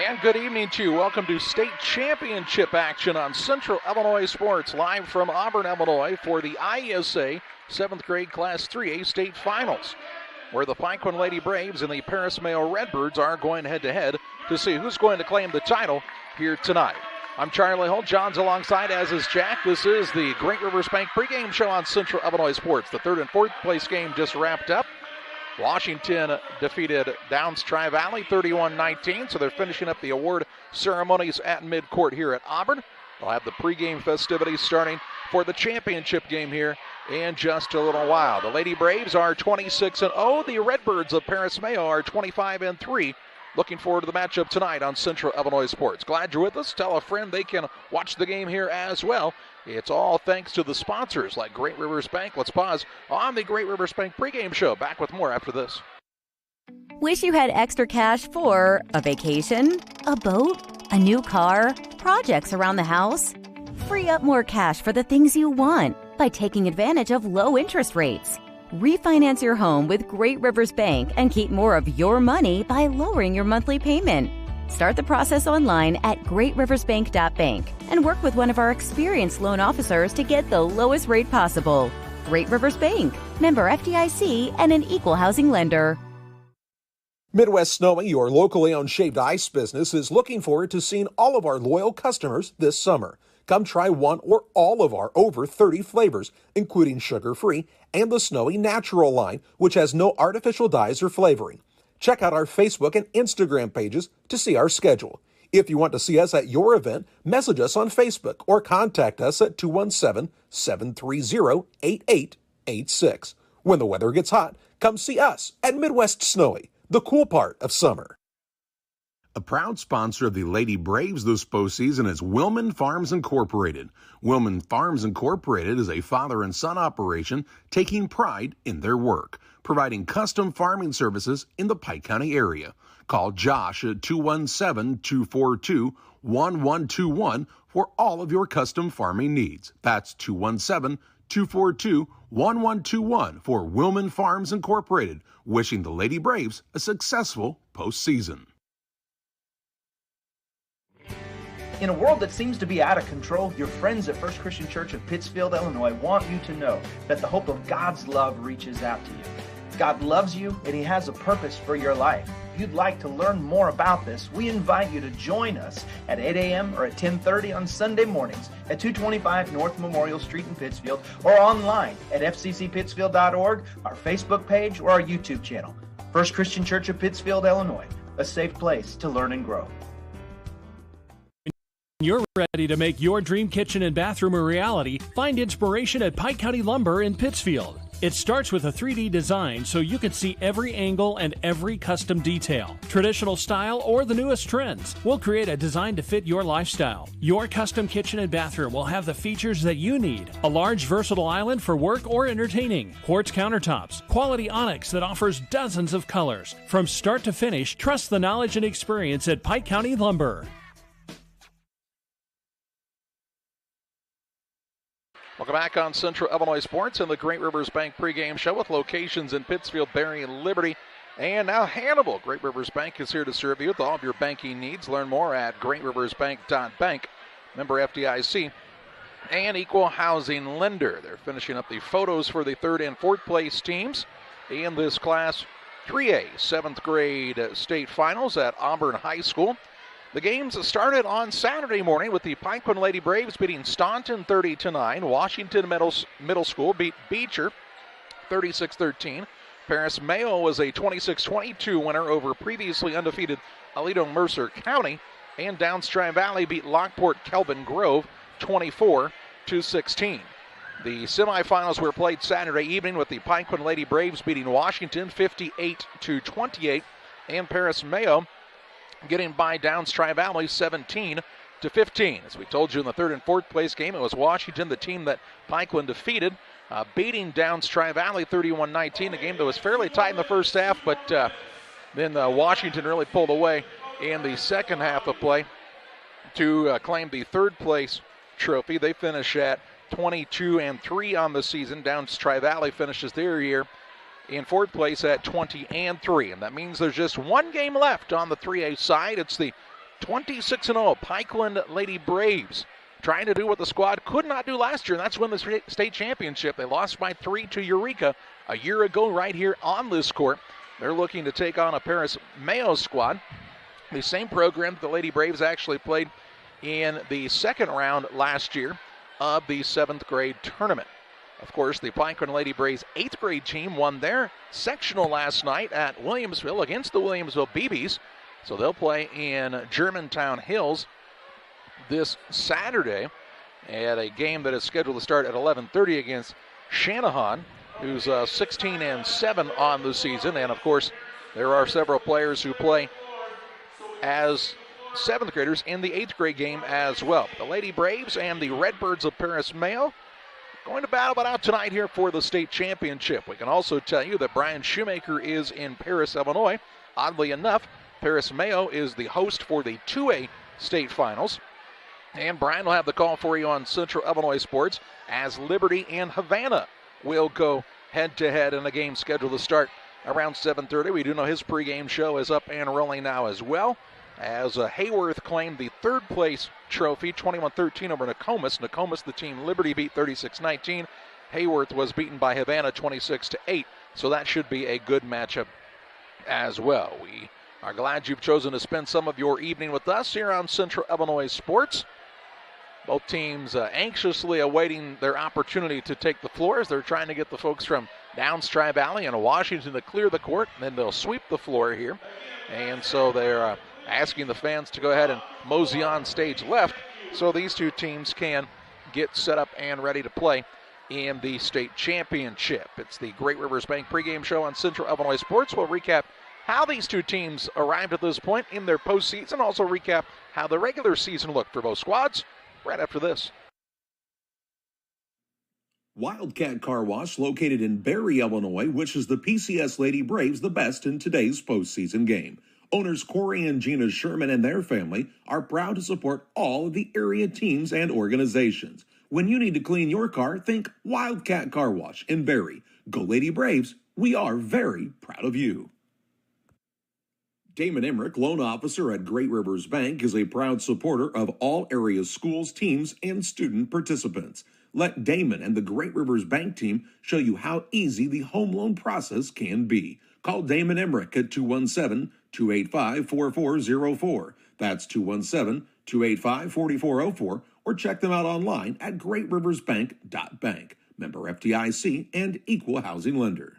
And good evening to you. Welcome to state championship action on Central Illinois Sports, live from Auburn, Illinois for the IESA 7th grade Class 3A state finals, where the Pikeland Lady Braves and the Paris Mayo Redbirds are going head-to-head to see who's going to claim the title here tonight. I'm Charlie Holt. John's alongside, as is Jack. This is the Great Rivers Bank pregame show on Central Illinois Sports. The third and fourth place game just wrapped up. Washington defeated Downs Tri-Valley 31-19, so they're finishing up the award ceremonies at midcourt here at Auburn. They'll have the pregame festivities starting for the championship game here in just a little while. The Lady Braves are 26-0. The Redbirds of Paris Mayo are 25-3. Looking forward to the matchup tonight on Central Illinois Sports. Glad you're with us. Tell a friend they can watch the game here as well. It's all thanks to the sponsors like Great Rivers Bank. Let's pause on the Great Rivers Bank pregame show. Back with more after this. Wish you had extra cash for a vacation, a boat, a new car, projects around the house? Free up more cash for the things you want by taking advantage of low interest rates. Refinance your home with Great Rivers Bank and keep more of your money by lowering your monthly payment. Start the process online at greatriversbank.bank and work with one of our experienced loan officers to get the lowest rate possible. Great Rivers Bank, member FDIC, and an equal housing lender. Midwest Snowing, your locally owned shaved ice business, is looking forward to seeing all of our loyal customers this summer. Come try one or all of our over 30 flavors, including sugar-free and the Snowy Natural line, which has no artificial dyes or flavoring. Check out our Facebook and Instagram pages to see our schedule. If you want to see us at your event, message us on Facebook or contact us at 217-730-8886. When the weather gets hot, come see us at Midwest Snowy, the cool part of summer. A proud sponsor of the Lady Braves this postseason is Wilman Farms Incorporated. Wilman Farms Incorporated is a father and son operation taking pride in their work, providing custom farming services in the Pike County area. Call Josh at 217-242-1121 for all of your custom farming needs. That's 217-242-1121 for Wilman Farms Incorporated, wishing the Lady Braves a successful postseason. In a world that seems to be out of control, your friends at First Christian Church of Pittsfield, Illinois want you to know that the hope of God's love reaches out to you. God loves you and He has a purpose for your life. If you'd like to learn more about this, we invite you to join us at 8 a.m. or at 10:30 on Sunday mornings at 225 North Memorial Street in Pittsfield, or online at fccpittsfield.org, our Facebook page, or our YouTube channel. First Christian Church of Pittsfield, Illinois, a safe place to learn and grow. You're ready to make your dream kitchen and bathroom a reality. Find inspiration at Pike County Lumber in Pittsfield. It starts with a 3D design so you can see every angle and every custom detail. Traditional style or the newest trends. We'll create a design to fit your lifestyle. Your custom kitchen and bathroom will have the features that you need. A large versatile island for work or entertaining. Quartz countertops. Quality onyx that offers dozens of colors. From start to finish, trust the knowledge and experience at Pike County Lumber. Welcome back on Central Illinois Sports and the Great Rivers Bank pregame show with locations in Pittsfield, Berry, and Liberty, and now Hannibal. Great Rivers Bank is here to serve you with all of your banking needs. Learn more at greatriversbank.bank. Member FDIC and equal housing lender. They're finishing up the photos for the third and fourth place teams in this Class 3A 7th grade state finals at Auburn High School. The games started on Saturday morning with the Pikeland Lady Braves beating Staunton 30-9. Washington Middle School beat Beecher 36-13. Paris Mayo was a 26-22 winner over previously undefeated Aledo Mercer County. And Downs Tri-Valley beat Lockport Kelvin Grove 24-16. The semifinals were played Saturday evening with the Pikeland Lady Braves beating Washington 58-28. And Paris Mayo getting by Downs Tri-Valley 17-15. As we told you in the third and fourth place game, it was Washington, the team that Pikeland defeated, beating Downs Tri-Valley 31-19, a game that was fairly tight in the first half, but then Washington really pulled away in the second half of play to claim the third place trophy. They finish at 22-3 on the season. Downs Tri-Valley finishes their year in fourth place at 20-3, and that means there's just one game left on the 3A side. It's the 26-0, Pikeland Lady Braves, trying to do what the squad could not do last year, and that's win the state championship. They lost by 3 to Eureka a year ago right here on this court. They're looking to take on a Paris Mayo squad. The same program that the Lady Braves actually played in the second round last year of the 7th grade tournament. Of course, the Pikeland Lady Braves 8th grade team won their sectional last night at Williamsville against the Williamsville BBs. So they'll play in Germantown Hills this Saturday at a game that is scheduled to start at 11:30 against Shanahan, who's 16-7 on the season. And of course, there are several players who play as 7th graders in the 8th grade game as well. The Lady Braves and the Redbirds of Paris Mayo going to battle it out tonight here for the state championship. We can also tell you that Brian Shoemaker is in Paris, Illinois. Oddly enough, Paris Mayo is the host for the 2A state finals. And Brian will have the call for you on Central Illinois Sports as Liberty and Havana will go head-to-head in a game scheduled to start around 7:30. We do know his pregame show is up and rolling now as well, as Hayworth claimed the third-place trophy, 21-13 over Nokomis. Nokomis, the team Liberty beat 36-19. Hayworth was beaten by Havana 26-8, so that should be a good matchup as well. We are glad you've chosen to spend some of your evening with us here on Central Illinois Sports. Both teams anxiously awaiting their opportunity to take the floor as they're trying to get the folks from Downs Tri-Valley and Washington to clear the court, and then they'll sweep the floor here. And so they're asking the fans to go ahead and mosey on stage left so these two teams can get set up and ready to play in the state championship. It's the Great Rivers Bank pregame show on Central Illinois Sports. We'll recap how these two teams arrived at this point in their postseason, also recap how the regular season looked for both squads right after this. Wildcat Car Wash, located in Barry, Illinois, wishes the PCS Lady Braves the best in today's postseason game. Owners Corey and Gina Sherman and their family are proud to support all of the area teams and organizations. When you need to clean your car, think Wildcat Car Wash in Barry. Go Lady Braves, we are very proud of you. Damon Emmerich, loan officer at Great Rivers Bank, is a proud supporter of all area schools, teams, and student participants. Let Damon and the Great Rivers Bank team show you how easy the home loan process can be. Call Damon Emmerich at 217-285-4404. That's 217-285-4404, or check them out online at greatriversbank.bank. Member FDIC and equal housing lender.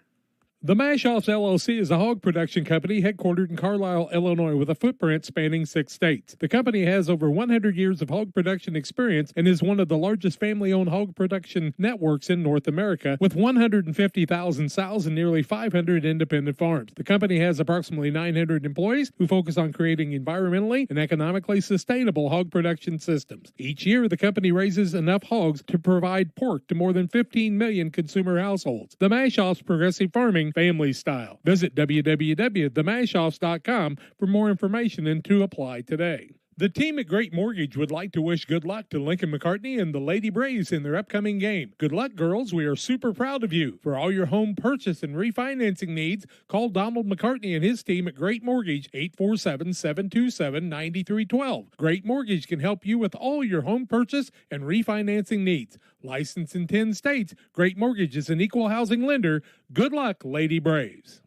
The Mashoffs LLC is a hog production company headquartered in Carlisle, Illinois, with a footprint spanning 6 states. The company has over 100 years of hog production experience and is one of the largest family-owned hog production networks in North America, with 150,000 sows and nearly 500 independent farms. The company has approximately 900 employees who focus on creating environmentally and economically sustainable hog production systems. Each year, the company raises enough hogs to provide pork to more than 15 million consumer households. The Mashoffs Progressive Farming family style. Visit www.themashoffs.com for more information and to apply today. The team at Great Mortgage would like to wish good luck to Lincoln McCartney and the Lady Braves in their upcoming game. Good luck, girls. We are super proud of you. For all your home purchase and refinancing needs, call Donald McCartney and his team at Great Mortgage, 847-727-9312. Great Mortgage can help you with all your home purchase and refinancing needs. Licensed in 10 states, Great Mortgage is an equal housing lender. Good luck, Lady Braves.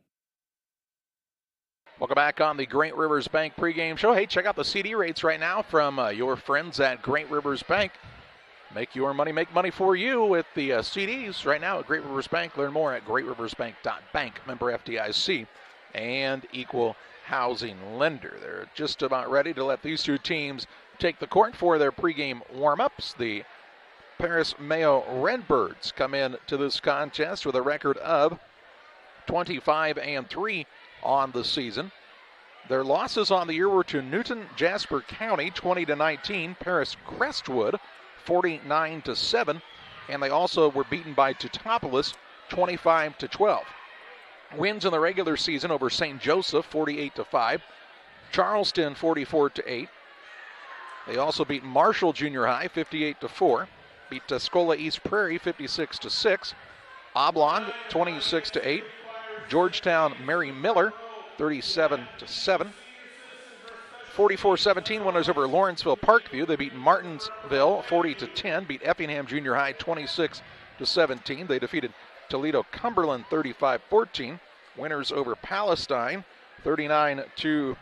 Welcome back on the Great Rivers Bank pregame show. Hey, check out the CD rates right now from your friends at Great Rivers Bank. Make your money make money for you with the CDs right now at Great Rivers Bank. Learn more at greatriversbank.bank. Member FDIC and equal housing lender. They're just about ready to let these two teams take the court for their pregame warm-ups. The Paris Mayo Redbirds come in to this contest with a record of 25-3 on the season. Their losses on the year were to Newton Jasper County 20-19, Paris Crestwood 49-7, and they also were beaten by Teutopolis 25-12. Wins in the regular season over St. Joseph 48-5, Charleston 44-8. They also beat Marshall Junior High 58-4, beat Tuscola East Prairie 56-6, Oblong 26-8. Georgetown Mary Miller 37-7. 44-17 winners over Lawrenceville Parkview. They beat Martinsville 40-10, beat Effingham Junior High 26-17. They defeated Toledo Cumberland 35-14. Winners over Palestine 39-11.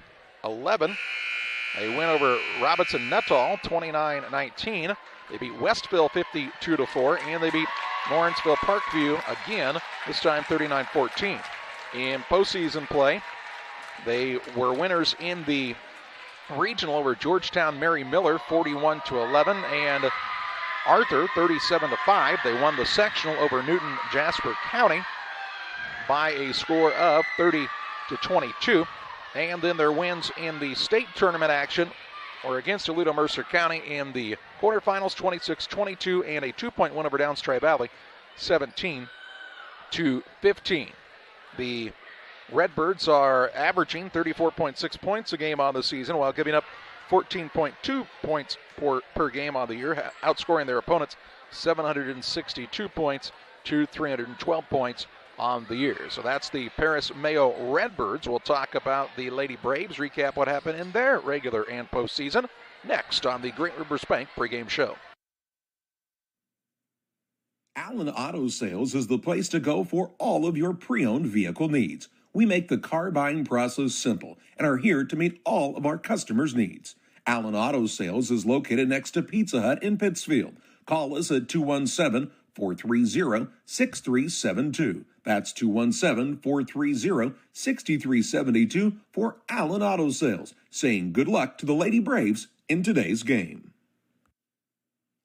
They win over Robinson Nuttall 29-19. They beat Westville 52-4, and they beat Lawrenceville Parkview again, this time 39-14. In postseason play, they were winners in the regional over Georgetown Mary Miller 41-11, and Arthur 37-5. They won the sectional over Newton Jasper County by a score of 30-22. And then their wins in the state tournament action were against Toledo Mercer County in the quarterfinals 26-22, and a 2-point win over Downs Tri-Valley 17-15. The Redbirds are averaging 34.6 points a game on the season while giving up 14.2 points per game on the year, outscoring their opponents 762 points to 312 points on the year. So that's the Paris Mayo Redbirds. We'll talk about the Lady Braves, recap what happened in their regular and postseason next on the Great Rivers Bank pregame show. Allen Auto Sales is the place to go for all of your pre-owned vehicle needs. We make the car buying process simple and are here to meet all of our customers' needs. Allen Auto Sales is located next to Pizza Hut in Pittsfield. Call us at 217-430-6372. That's 217-430-6372 for Allen Auto Sales, saying good luck to the Lady Braves in today's game.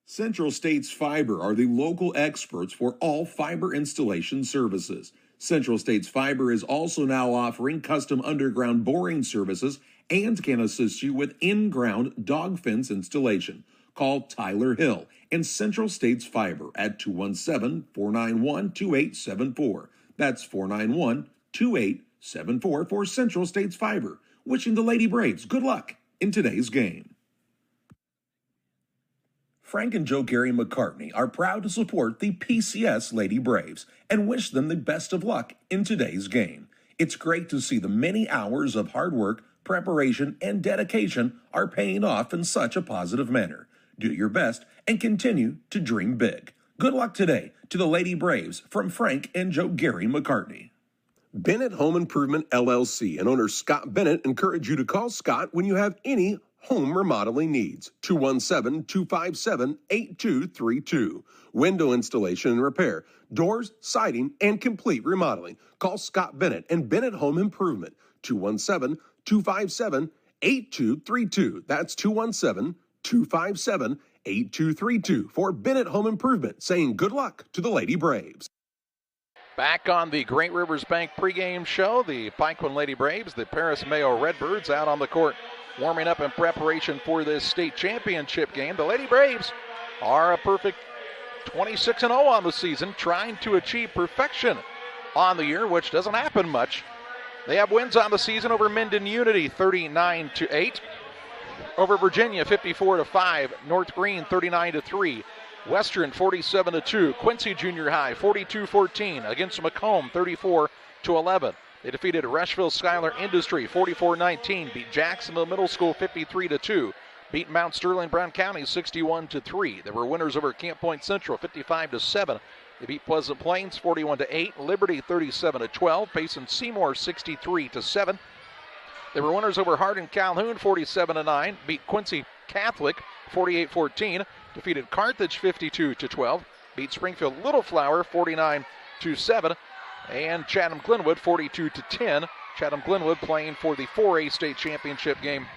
Central States Fiber are the local experts for all fiber installation services. Central States Fiber is also now offering custom underground boring services and can assist you with in-ground dog fence installation. Call Tyler Hill and Central States Fiber at 217-491-2874. That's 491-2874 for Central States Fiber. Wishing the Lady Braves good luck in today's game. Frank and Joe Gary McCartney are proud to support the PCS Lady Braves and wish them the best of luck in today's game. It's great to see the many hours of hard work, preparation, and dedication are paying off in such a positive manner. Do your best and continue to dream big. Good luck today to the Lady Braves from Frank and Joe Gary McCartney. Bennett Home Improvement LLC and owner Scott Bennett encourage you to call Scott when you have any home remodeling needs. 217-257-8232. Window installation and repair, doors, siding, and complete remodeling. Call Scott Bennett and Bennett Home Improvement. 217-257-8232. That's 217-257-8232 for Bennett Home Improvement, saying good luck to the Lady Braves. Back on the Great Rivers Bank pregame show, the Pikeland Lady Braves, the Paris Mayo Redbirds out on the court warming up in preparation for this state championship game. The Lady Braves are a perfect 26-0 on the season, trying to achieve perfection on the year, which doesn't happen much. They have wins on the season over Minden Unity 39-8, over Virginia 54-5, North Green 39-3, Western 47-2, Quincy Junior High 42-14 against Macomb 34-11. They defeated Rushville Schuyler Industry 44-19, beat Jacksonville Middle School 53-2, beat Mount Sterling Brown County 61-3. They were winners over Camp Point Central 55-7. They beat Pleasant Plains 41-8, Liberty 37-12, Payson Seymour 63-7. They were winners over Hardin Calhoun 47-9, beat Quincy Catholic 48-14, defeated Carthage 52-12, beat Springfield Little Flower 49-7, and Chatham Glenwood 42-10. Chatham Glenwood playing for the 4A state championship game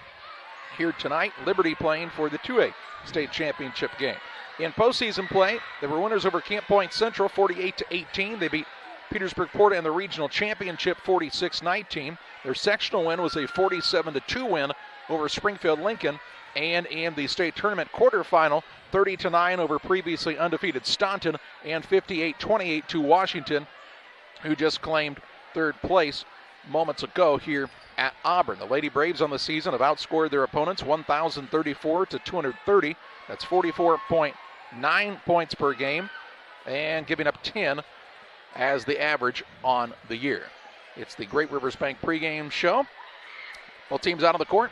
here tonight. Liberty playing for the 2A state championship game. In postseason play, they were winners over Camp Point Central 48-18. They beat Petersburg Porta in the regional championship 46-19. Their sectional win was a 47-2 win over Springfield Lincoln. And in the state tournament quarterfinal, 30-9 over previously undefeated Staunton, and 58-28 to Washington, who just claimed third place moments ago here at Auburn. The Lady Braves on the season have outscored their opponents 1,034 to 230. That's 44.9 points per game, and giving up 10 as the average on the year. It's the Great Rivers Bank pregame show. Both teams out on the court.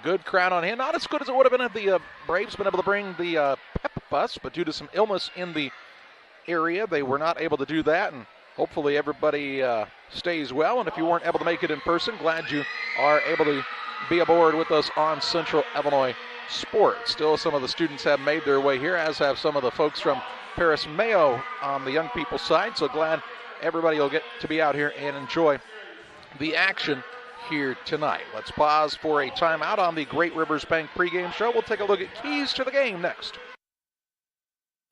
good crowd on hand. Not as good as it would have been if the Braves been able to bring the pep bus, but due to some illness in the area, they were not able to do that, and hopefully everybody stays well. And if you weren't able to make it in person, glad you are able to be aboard with us on Central Illinois Sports. Still, some of the students have made their way here, as have some of the folks from Paris Mayo on the young people's side. So glad everybody will get to be out here and enjoy the action here tonight. Let's pause for a timeout on the Great Rivers Bank pregame show. We'll take a look at keys to the game next.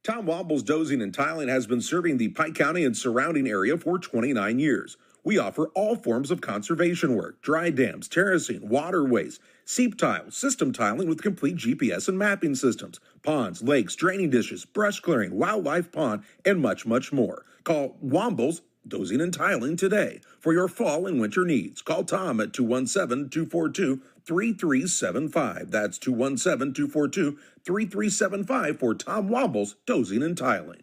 Tom Womble's Dozing and Tiling has been serving the Pike County and surrounding area for 29 years. We offer all forms of conservation work, dry dams, terracing, waterways, seep tile, system tiling with complete GPS and mapping systems, ponds, lakes, draining dishes, brush clearing, wildlife pond, and much, much more. Call Womble's Dozing and Tiling today for your fall and winter needs. Call Tom at 217-242-3375. That's 217-242-3375 for Tom Womble's Dozing and Tiling.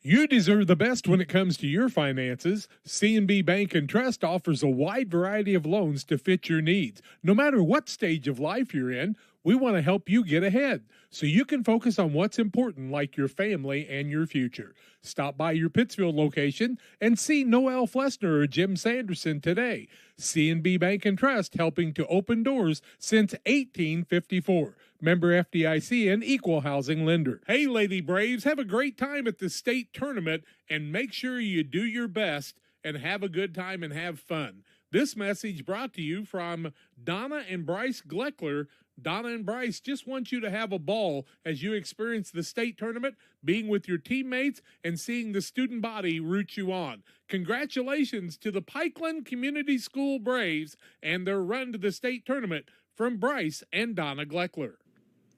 You deserve the best when it comes to your finances. C&B Bank and Trust offers a wide variety of loans to fit your needs. No matter what stage of life you're in, we want to help you get ahead so you can focus on what's important, like your family and your future. Stop by your Pittsfield location and see Noel Flessner or Jim Sanderson today. C&B Bank and Trust, helping to open doors since 1854. Member FDIC and equal housing lender. Hey, Lady Braves, have a great time at the state tournament and make sure you do your best and have a good time and have fun. This message brought to you from Donna and Bryce Gleckler. Donna and Bryce just want you to have a ball as you experience the state tournament, being with your teammates, and seeing the student body root you on. Congratulations to the Pikeland Community School Braves and their run to the state tournament from Bryce and Donna Gleckler.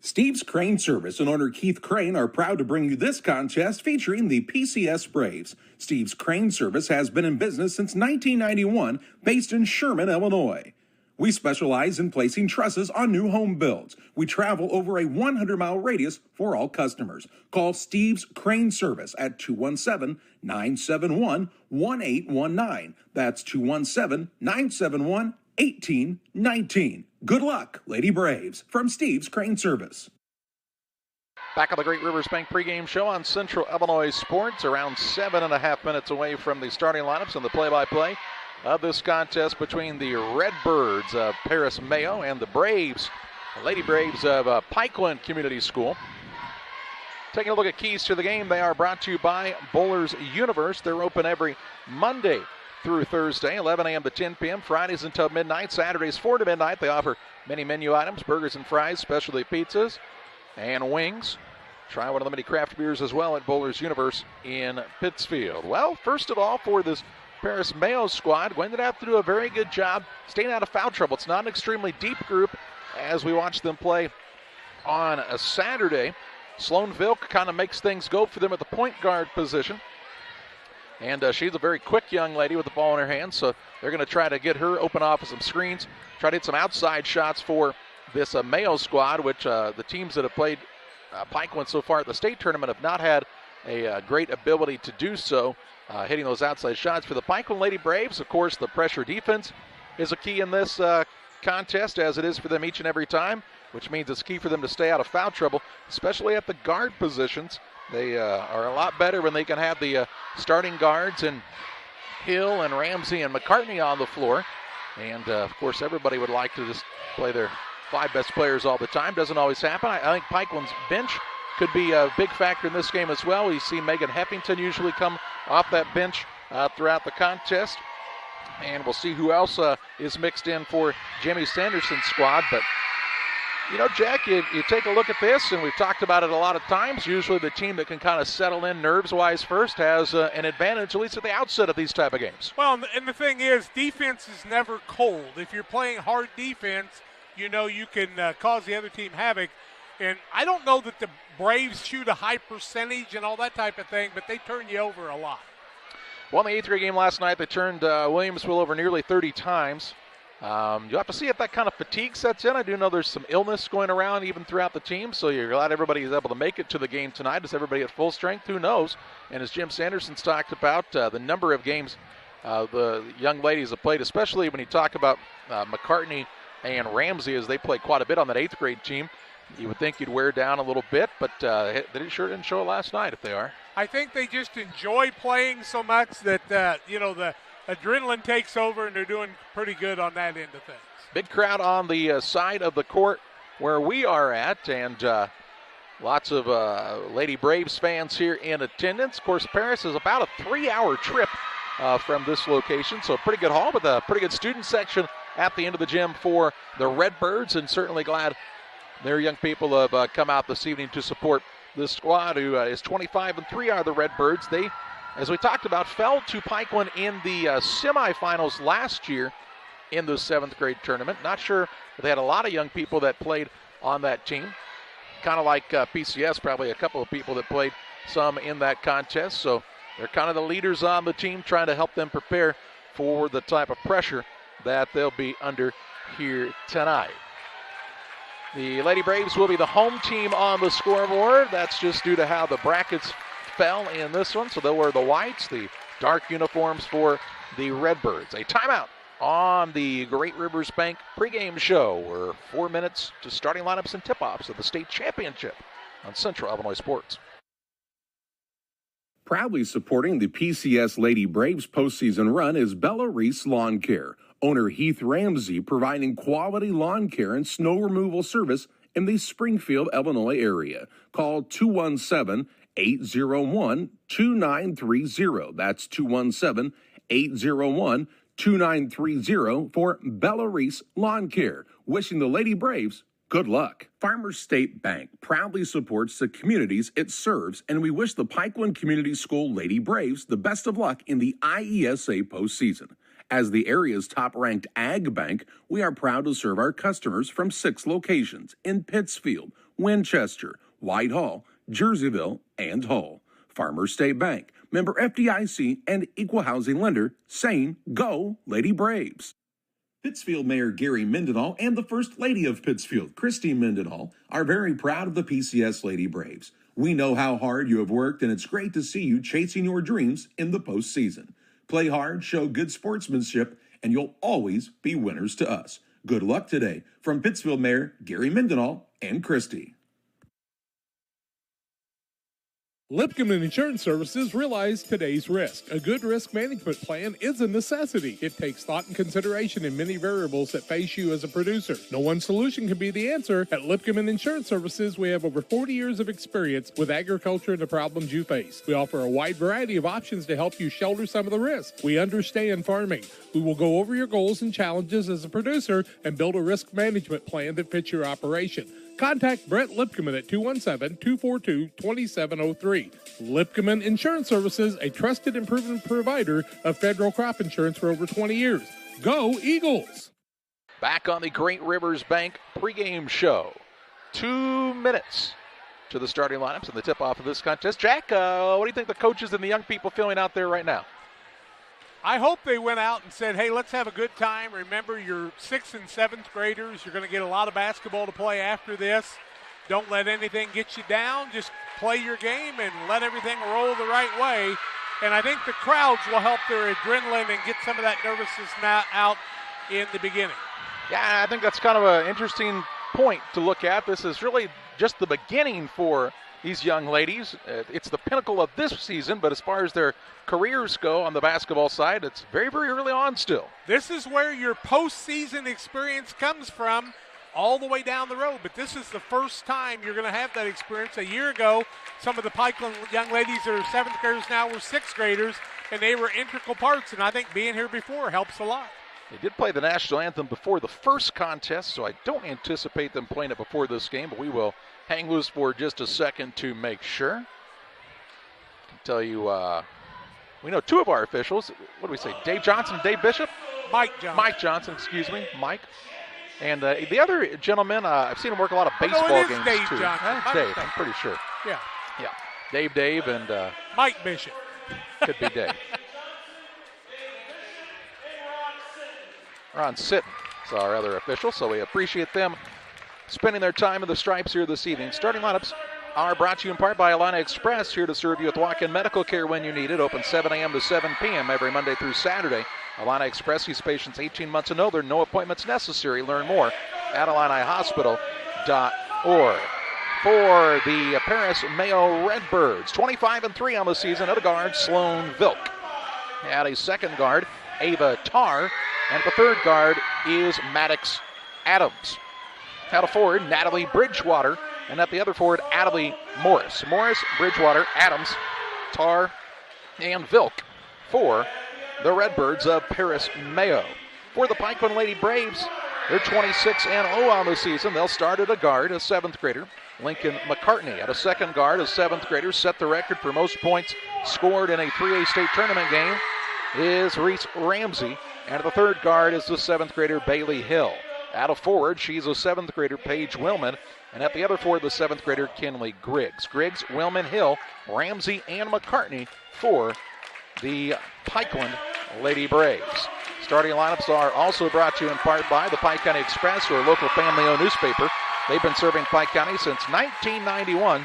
Steve's Crane Service and owner Keith Crane are proud to bring you this contest featuring the PCS Braves. Steve's Crane Service has been in business since 1991, based in Sherman, Illinois. We specialize in placing trusses on new home builds. We travel over a 100-mile radius for all customers. Call Steve's Crane Service at 217-971-1819. That's 217-971-1819. Good luck, Lady Braves, from Steve's Crane Service. Back on the Great Rivers Bank pregame show on Central Illinois Sports, around 7.5 minutes away from the starting lineups and the play-by-play of this contest between the Redbirds of Paris Mayo and the Braves, the Lady Braves of Pikeland Community School. Taking a look at keys to the game, they are brought to you by Bowlers Universe. They're open every Monday through Thursday, 11 a.m. to 10 p.m., Fridays until midnight, Saturdays 4 to midnight. They offer many menu items, burgers and fries, specialty pizzas, and wings. Try one of the many craft beers as well at Bowlers Universe in Pittsfield. Well, first of all, for this Paris Mayo squad, going to have to do a very good job staying out of foul trouble. It's not an extremely deep group as we watch them play on a Saturday. Sloan Vilk kind of makes things go for them at the point guard position. And she's a very quick young lady with the ball in her hand, so they're going to try to get her open off of some screens, try to hit some outside shots for this Mayo squad, which the teams that have played Pikeland so far at the state tournament have not had a great ability to do so, hitting those outside shots. For the Pikeland Lady Braves, of course, the pressure defense is a key in this contest, as it is for them each and every time, which means it's key for them to stay out of foul trouble, especially at the guard positions. They are a lot better when they can have the starting guards and Hill and Ramsey and McCartney on the floor. And, of course, everybody would like to just play their 5 best players all the time. Doesn't always happen. I think Pikeland's bench could be a big factor in this game as well. We see Megan Heffington usually come off that bench throughout the contest. And we'll see who else is mixed in for Jimmy Sanderson's squad. But, you know, Jack, you take a look at this, and we've talked about it a lot of times. Usually the team that can kind of settle in nerves-wise first has an advantage, at least at the outset of these type of games. Well, and the thing is, defense is never cold. If you're playing hard defense, you know you can cause the other team havoc. And I don't know that the Braves shoot a high percentage and all that type of thing, but they turn you over a lot. Well, in the 8th grade game last night, they turned Williamsville over nearly 30 times. You'll have to see if that kind of fatigue sets in. I do know there's some illness going around even throughout the team, so you're glad everybody is able to make it to the game tonight. Is everybody at full strength? Who knows? And as Jim Sanderson's talked about, the number of games the young ladies have played, especially when you talk about McCartney and Ramsey, as they play quite a bit on that 8th grade team. You would think you'd wear down a little bit, but they sure didn't show it last night if they are. I think they just enjoy playing so much that, the adrenaline takes over, and they're doing pretty good on that end of things. Big crowd on the side of the court where we are at, and lots of Lady Braves fans here in attendance. Of course, Paris is about a 3-hour trip from this location, so a pretty good haul with a pretty good student section at the end of the gym for the Redbirds, and certainly glad their young people have come out this evening to support this squad, who is 25-3 are the Redbirds. They, as we talked about, fell to Pikeland in the semifinals last year in the 7th grade tournament. Not sure if they had a lot of young people that played on that team. Kind of like PCS, probably a couple of people that played some in that contest. So they're kind of the leaders on the team, trying to help them prepare for the type of pressure that they'll be under here tonight. The Lady Braves will be the home team on the scoreboard. That's just due to how the brackets fell in this one. So they'll wear the whites, the dark uniforms for the Redbirds. A timeout on the Great Rivers Bank pregame show. We're 4 minutes to starting lineups and tip-offs of the state championship on Central Illinois Sports. Proudly supporting the PCS Lady Braves postseason run is Bella Reese Lawn Care. Owner Heath Ramsey providing quality lawn care and snow removal service in the Springfield, Illinois area. Call 217-801-2930. That's 217-801-2930 for Bella Reese Lawn Care. Wishing the Lady Braves good luck. Farmers State Bank proudly supports the communities it serves, and we wish the Pikeland Community School Lady Braves the best of luck in the IESA postseason. As the area's top-ranked ag bank, we are proud to serve our customers from 6 locations in Pittsfield, Winchester, Whitehall, Jerseyville, and Hull. Farmers State Bank, member FDIC, and equal housing lender, saying, go Lady Braves. Pittsfield Mayor Gary Mendenhall and the First Lady of Pittsfield, Christy Mendenhall, are very proud of the PCS Lady Braves. We know how hard you have worked, and it's great to see you chasing your dreams in the postseason. Play hard, show good sportsmanship, and you'll always be winners to us. Good luck today from Pittsfield Mayor Gary Mendenhall and Christy. Lipcomb Insurance Services realize today's risk. A good risk management plan is a necessity. It takes thought and consideration in many variables that face you as a producer. No one solution can be the answer. At Lipcomb Insurance Services, we have over 40 years of experience with agriculture and the problems you face. We offer a wide variety of options to help you shoulder some of the risk. We understand farming. We will go over your goals and challenges as a producer and build a risk management plan that fits your operation. Contact Brett Lipkeman at 217-242-2703. Lipkeman Insurance Services, a trusted and proven provider of federal crop insurance for over 20 years. Go Eagles! Back on the Great Rivers Bank pregame show. 2 minutes to the starting lineups and the tip-off of this contest. Jack, what do you think the coaches and the young people feeling out there right now? I hope they went out and said, hey, let's have a good time. Remember, you're 6th and 7th graders. You're going to get a lot of basketball to play after this. Don't let anything get you down. Just play your game and let everything roll the right way. And I think the crowds will help their adrenaline and get some of that nervousness out in the beginning. Yeah, I think that's kind of an interesting point to look at. This is really just the beginning for these young ladies. It's the pinnacle of this season, but as far as their careers go on the basketball side, it's very, very early on still. This is where your postseason experience comes from all the way down the road, but this is the first time you're going to have that experience. A year ago, some of the Pikeland young ladies that are 7th graders now were 6th graders, and they were integral parts, and I think being here before helps a lot. They did play the national anthem before the first contest, so I don't anticipate them playing it before this game, but we will hang loose for just a second to make sure. I can tell you, we know 2 of our officials. What do we say, Dave Johnson and Dave Bishop? Mike Johnson. Mike Johnson, excuse me, Mike. And the other gentleman, I've seen him work a lot of baseball games Dave too. Johnson. Dave, I'm pretty sure. Yeah. Yeah, Dave, and Mike Bishop. Could be Dave. Ron Sitton is our other official, so we appreciate them spending their time in the stripes here this evening. Starting lineups are brought to you in part by Illini Express, here to serve you with walk-in medical care when you need it. Open 7 a.m. to 7 p.m. every Monday through Saturday. Illini Express sees patients 18 months and older. No appointments necessary. Learn more at IlliniHospital.org. For the Paris Mayo Redbirds, 25-3 on the season. At a guard, Sloan Vilk. At a second guard, Ava Tarr. And the third guard is Maddox Adams. At a forward, Natalie Bridgewater. And at the other forward, Adelie Morris. Morris, Bridgewater, Adams, Tarr, and Vilk for the Redbirds of Paris Mayo. For the Pikeland Lady Braves, they're 26-0 on the season. They'll start at a guard, a 7th grader, Lincoln McCartney. At a second guard, a 7th grader, set the record for most points scored in a 3A state tournament game, is Reese Ramsey. And at the third guard is the 7th grader, Bailey Hill. At a forward, she's a 7th grader, Paige Willman. And at the other forward, the 7th grader, Kinley Griggs. Griggs, Willman, Hill, Ramsey, and McCartney for the Pikeland Lady Braves. Starting lineups are also brought to you in part by the Pike County Express, or local family-owned newspaper. They've been serving Pike County since 1991.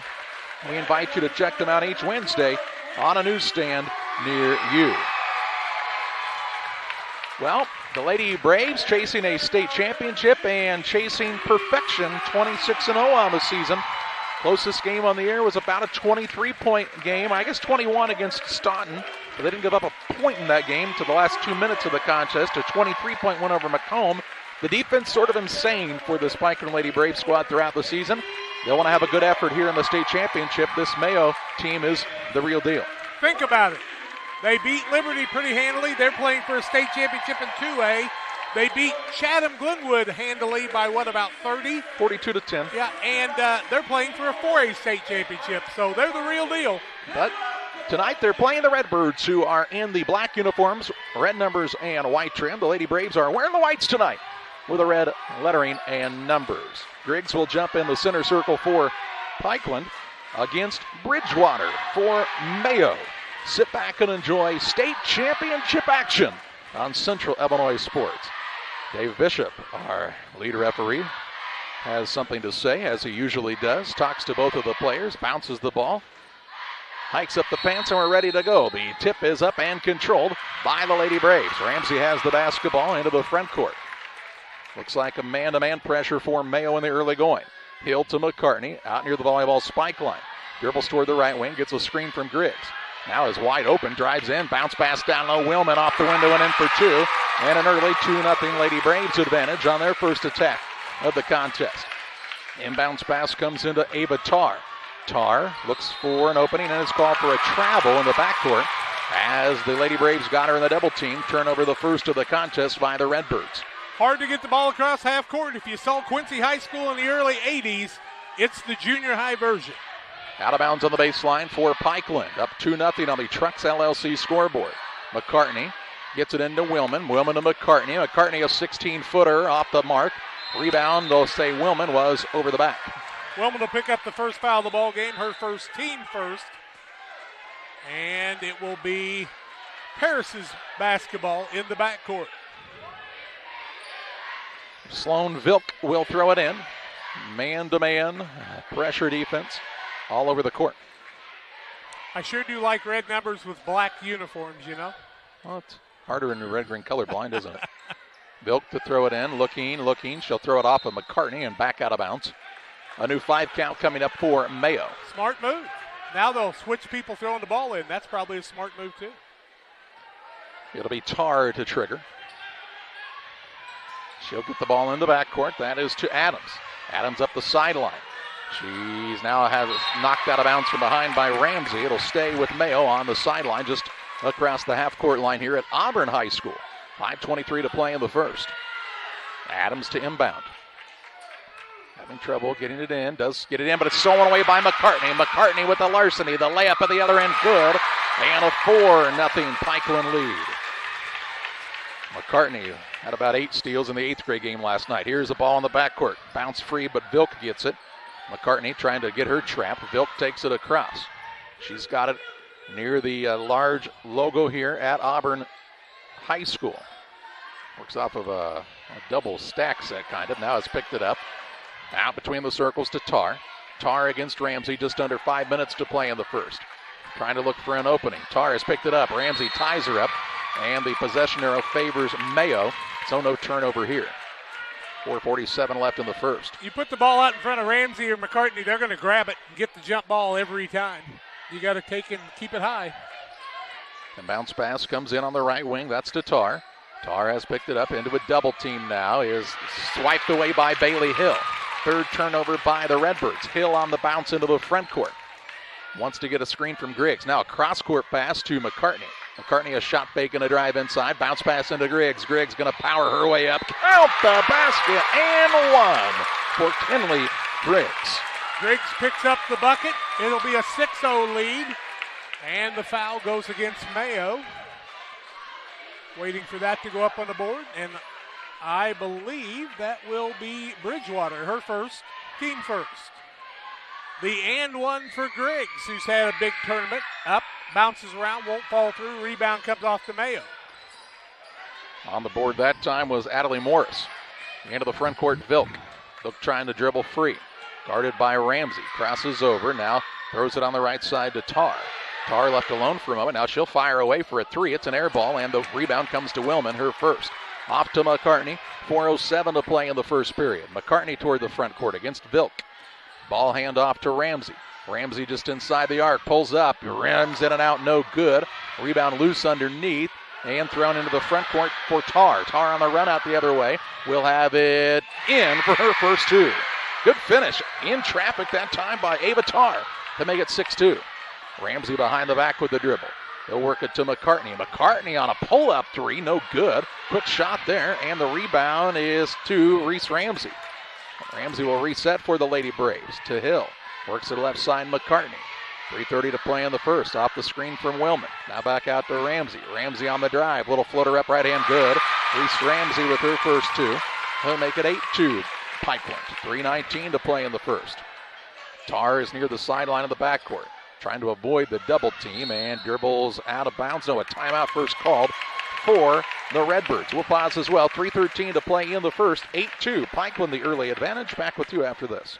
We invite you to check them out each Wednesday on a newsstand near you. Well, the Lady Braves chasing a state championship and chasing perfection, 26-0 on the season. Closest game on the year was about a 23-point game. I guess 21 against Staunton, but they didn't give up a point in that game to the last 2 minutes of the contest. A 23-point win over Macomb. The defense sort of insane for this Pikeland Lady Braves squad throughout the season. They want to have a good effort here in the state championship. This Mayo team is the real deal. Think about it. They beat Liberty pretty handily. They're playing for a state championship in 2A. They beat Chatham-Glenwood handily by, about 30? 42-10. Yeah, and they're playing for a 4A state championship, so they're the real deal. But tonight they're playing the Redbirds, who are in the black uniforms, red numbers, and white trim. The Lady Braves are wearing the whites tonight with the red lettering and numbers. Griggs will jump in the center circle for Pikeland against Bridgewater for Mayo. Sit back and enjoy state championship action on Central Illinois Sports. Dave Bishop, our lead referee, has something to say, as he usually does. Talks to both of the players, bounces the ball, hikes up the pants, and we're ready to go. The tip is up and controlled by the Lady Braves. Ramsey has the basketball into the front court. Looks like a man-to-man pressure for Mayo in the early going. Hill to McCartney, out near the volleyball spike line. Dribbles toward the right wing, gets a screen from Griggs. Now is wide open, drives in, bounce pass down low. Willman off the window and in for two. And an early 2-0 Lady Braves advantage on their first attack of the contest. Inbounds pass comes into Ava Tarr. Tarr looks for an opening and is called for a travel in the backcourt as the Lady Braves got her in the double team. Turnover the first of the contest by the Redbirds. Hard to get the ball across half court. If you saw Quincy High School in the early 80s, it's the junior high version. Out of bounds on the baseline for Pikeland. Up 2-0 on the Trucks LLC scoreboard. McCartney gets it into Willman. Willman to McCartney. McCartney a 16-footer off the mark. Rebound, they'll say Willman was over the back. Willman will pick up the first foul of the ball game. Her first, team first. And it will be Paris's basketball in the backcourt. Sloan Vilk will throw it in. Man-to-man pressure defense all over the court. I sure do like red numbers with black uniforms, you know. Well, it's harder in the red-green colorblind, isn't it? Vilk to throw it in, looking. She'll throw it off of McCartney and back out of bounds. A new 5 count coming up for Mayo. Smart move. Now they'll switch people throwing the ball in. That's probably a smart move, too. It'll be Tarr to trigger. She'll get the ball in the backcourt. That is to Adams. Adams up the sideline. She's now has it knocked out of bounds from behind by Ramsey. It'll stay with Mayo on the sideline just across the half-court line here at Auburn High School. 5:23 to play in the first. Adams to inbound. Having trouble getting it in. Does get it in, but it's stolen away by McCartney. McCartney with the larceny. The layup at the other end good. And a 4-0 Pikeland lead. McCartney had about 8 steals in the 8th grade game last night. Here's the ball in the backcourt. Bounce free, but Vilk gets it. McCartney trying to get her trap. Vilk takes it across. She's got it near the large logo here at Auburn High School. Works off of a double stack set kind of. Now it's picked it up. Out between the circles to Tarr. Tar against Ramsey, just under 5 minutes to play in the first. Trying to look for an opening. Tar has picked it up. Ramsey ties her up, and the possession arrow favors Mayo, so no turnover here. 4:47 left in the first. You put the ball out in front of Ramsey or McCartney, they're going to grab it and get the jump ball every time. You got to take it and keep it high. And bounce pass comes in on the right wing. That's to Tar. Tar has picked it up into a double team now. Is swiped away by Bailey Hill. Third turnover by the Redbirds. Hill on the bounce into the front court. Wants to get a screen from Griggs. Now a cross-court pass to McCartney. McCartney a shot fake and a drive inside. Bounce pass into Griggs. Griggs going to power her way up. Count the basket and one for Kinley Griggs. Griggs picks up the bucket. It'll be a 6-0 lead. And the foul goes against Mayo. Waiting for that to go up on the board. And I believe that will be Bridgewater, her first, team first. The and one for Griggs, who's had a big tournament. Up, bounces around, won't fall through. Rebound comes off to Mayo. On the board that time was Adelie Morris. Into the front court, Vilk. Vilk trying to dribble free. Guarded by Ramsey. Crosses over, now throws it on the right side to Tar. Tar left alone for a moment. Now she'll fire away for a three. It's an air ball, and the rebound comes to Willman, her first. Off to McCartney. 4:07 to play in the first period. McCartney toward the front court against Vilk. Ball handoff to Ramsey. Ramsey just inside the arc, pulls up, runs in and out, no good. Rebound loose underneath, and thrown into the front court for Tar. Tar on the run out the other way. Will have it in for her first two. Good finish in traffic that time by Ava Tar to make it 6-2. Ramsey behind the back with the dribble. They'll work it to McCartney. McCartney on a pull-up three, no good. Quick shot there, and the rebound is to Reese Ramsey. Ramsey will reset for the Lady Braves to Hill. Works to the left side, McCartney. 3:30 to play in the first. Off the screen from Willman. Now back out to Ramsey. Ramsey on the drive. Little floater up right hand, good. Reese Ramsey with her first two. He'll make it 8-2. Pikeland. 3:19 to play in the first. Tar is near the sideline of the backcourt. Trying to avoid the double team and dribbles out of bounds. No, a timeout first called for the Redbirds. We'll pause as well. 3:13 to play in the first. 8-2. Pikeland the early advantage. Back with you after this.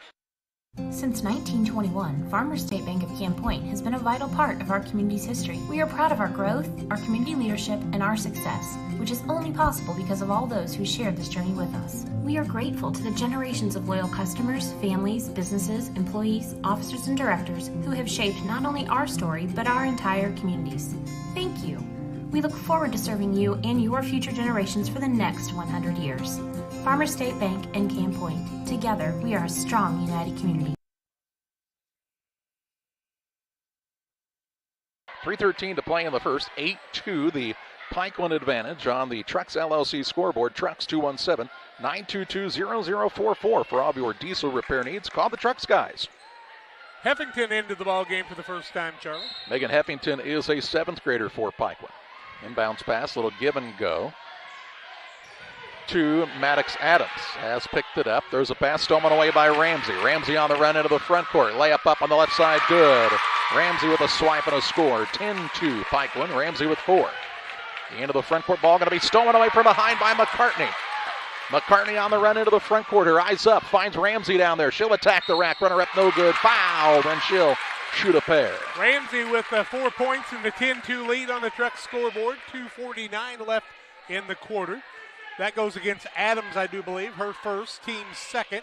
Since 1921, Farmers State Bank of Camp Point has been a vital part of our community's history. We are proud of our growth, our community leadership, and our success, which is only possible because of all those who shared this journey with us. We are grateful to the generations of loyal customers, families, businesses, employees, officers, and directors who have shaped not only our story, but our entire communities. Thank you. We look forward to serving you and your future generations for the next 100 years. Farmers State Bank and Camp Point. Together, we are a strong, united community. 3:13 to play in the first. 8-2, the Pikeland advantage on the Trucks LLC scoreboard. Trucks 217-922-0044 for all of your diesel repair needs. Call the Trucks guys. Heffington into the ball game for the first time, Charlie. Megan Heffington is a 7th grader for Pikeland. Inbounds pass, little give and go to Maddox Adams. Has picked it up. There's a pass stolen away by Ramsey. Ramsey on the run into the front court. Layup up on the left side, good. Ramsey with a swipe and a score. 10-2 Pikeland. Ramsey with 4. The end of the front court ball going to be stolen away from behind by McCartney. McCartney on the run into the front court. Her eyes up. Finds Ramsey down there. She'll attack the rack. Runner up, no good. Foul. Then she'll shoot a pair. Ramsey with 4 points in the 10-2 lead on the Trucks scoreboard. 2:49 left in the quarter. That goes against Adams, I do believe. Her first, team's second.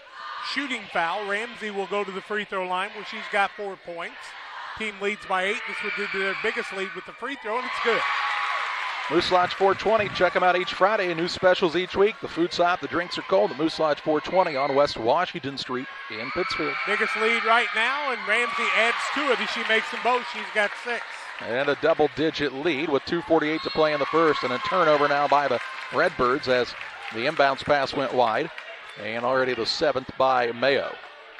Shooting foul. Ramsey will go to the free throw line where she's got 4 points. Team leads by 8. This would be their biggest lead with the free throw, and it's good. Moose Lodge 420. Check them out each Friday. New specials each week. The food's hot, the drinks are cold. The Moose Lodge 420 on West Washington Street in Pittsfield. Biggest lead right now, and Ramsey adds to it as she makes them both. She's got 6. And a double-digit lead with 2:48 to play in the first. And a turnover now by the Redbirds as the inbounds pass went wide. And already the 7th by Mayo.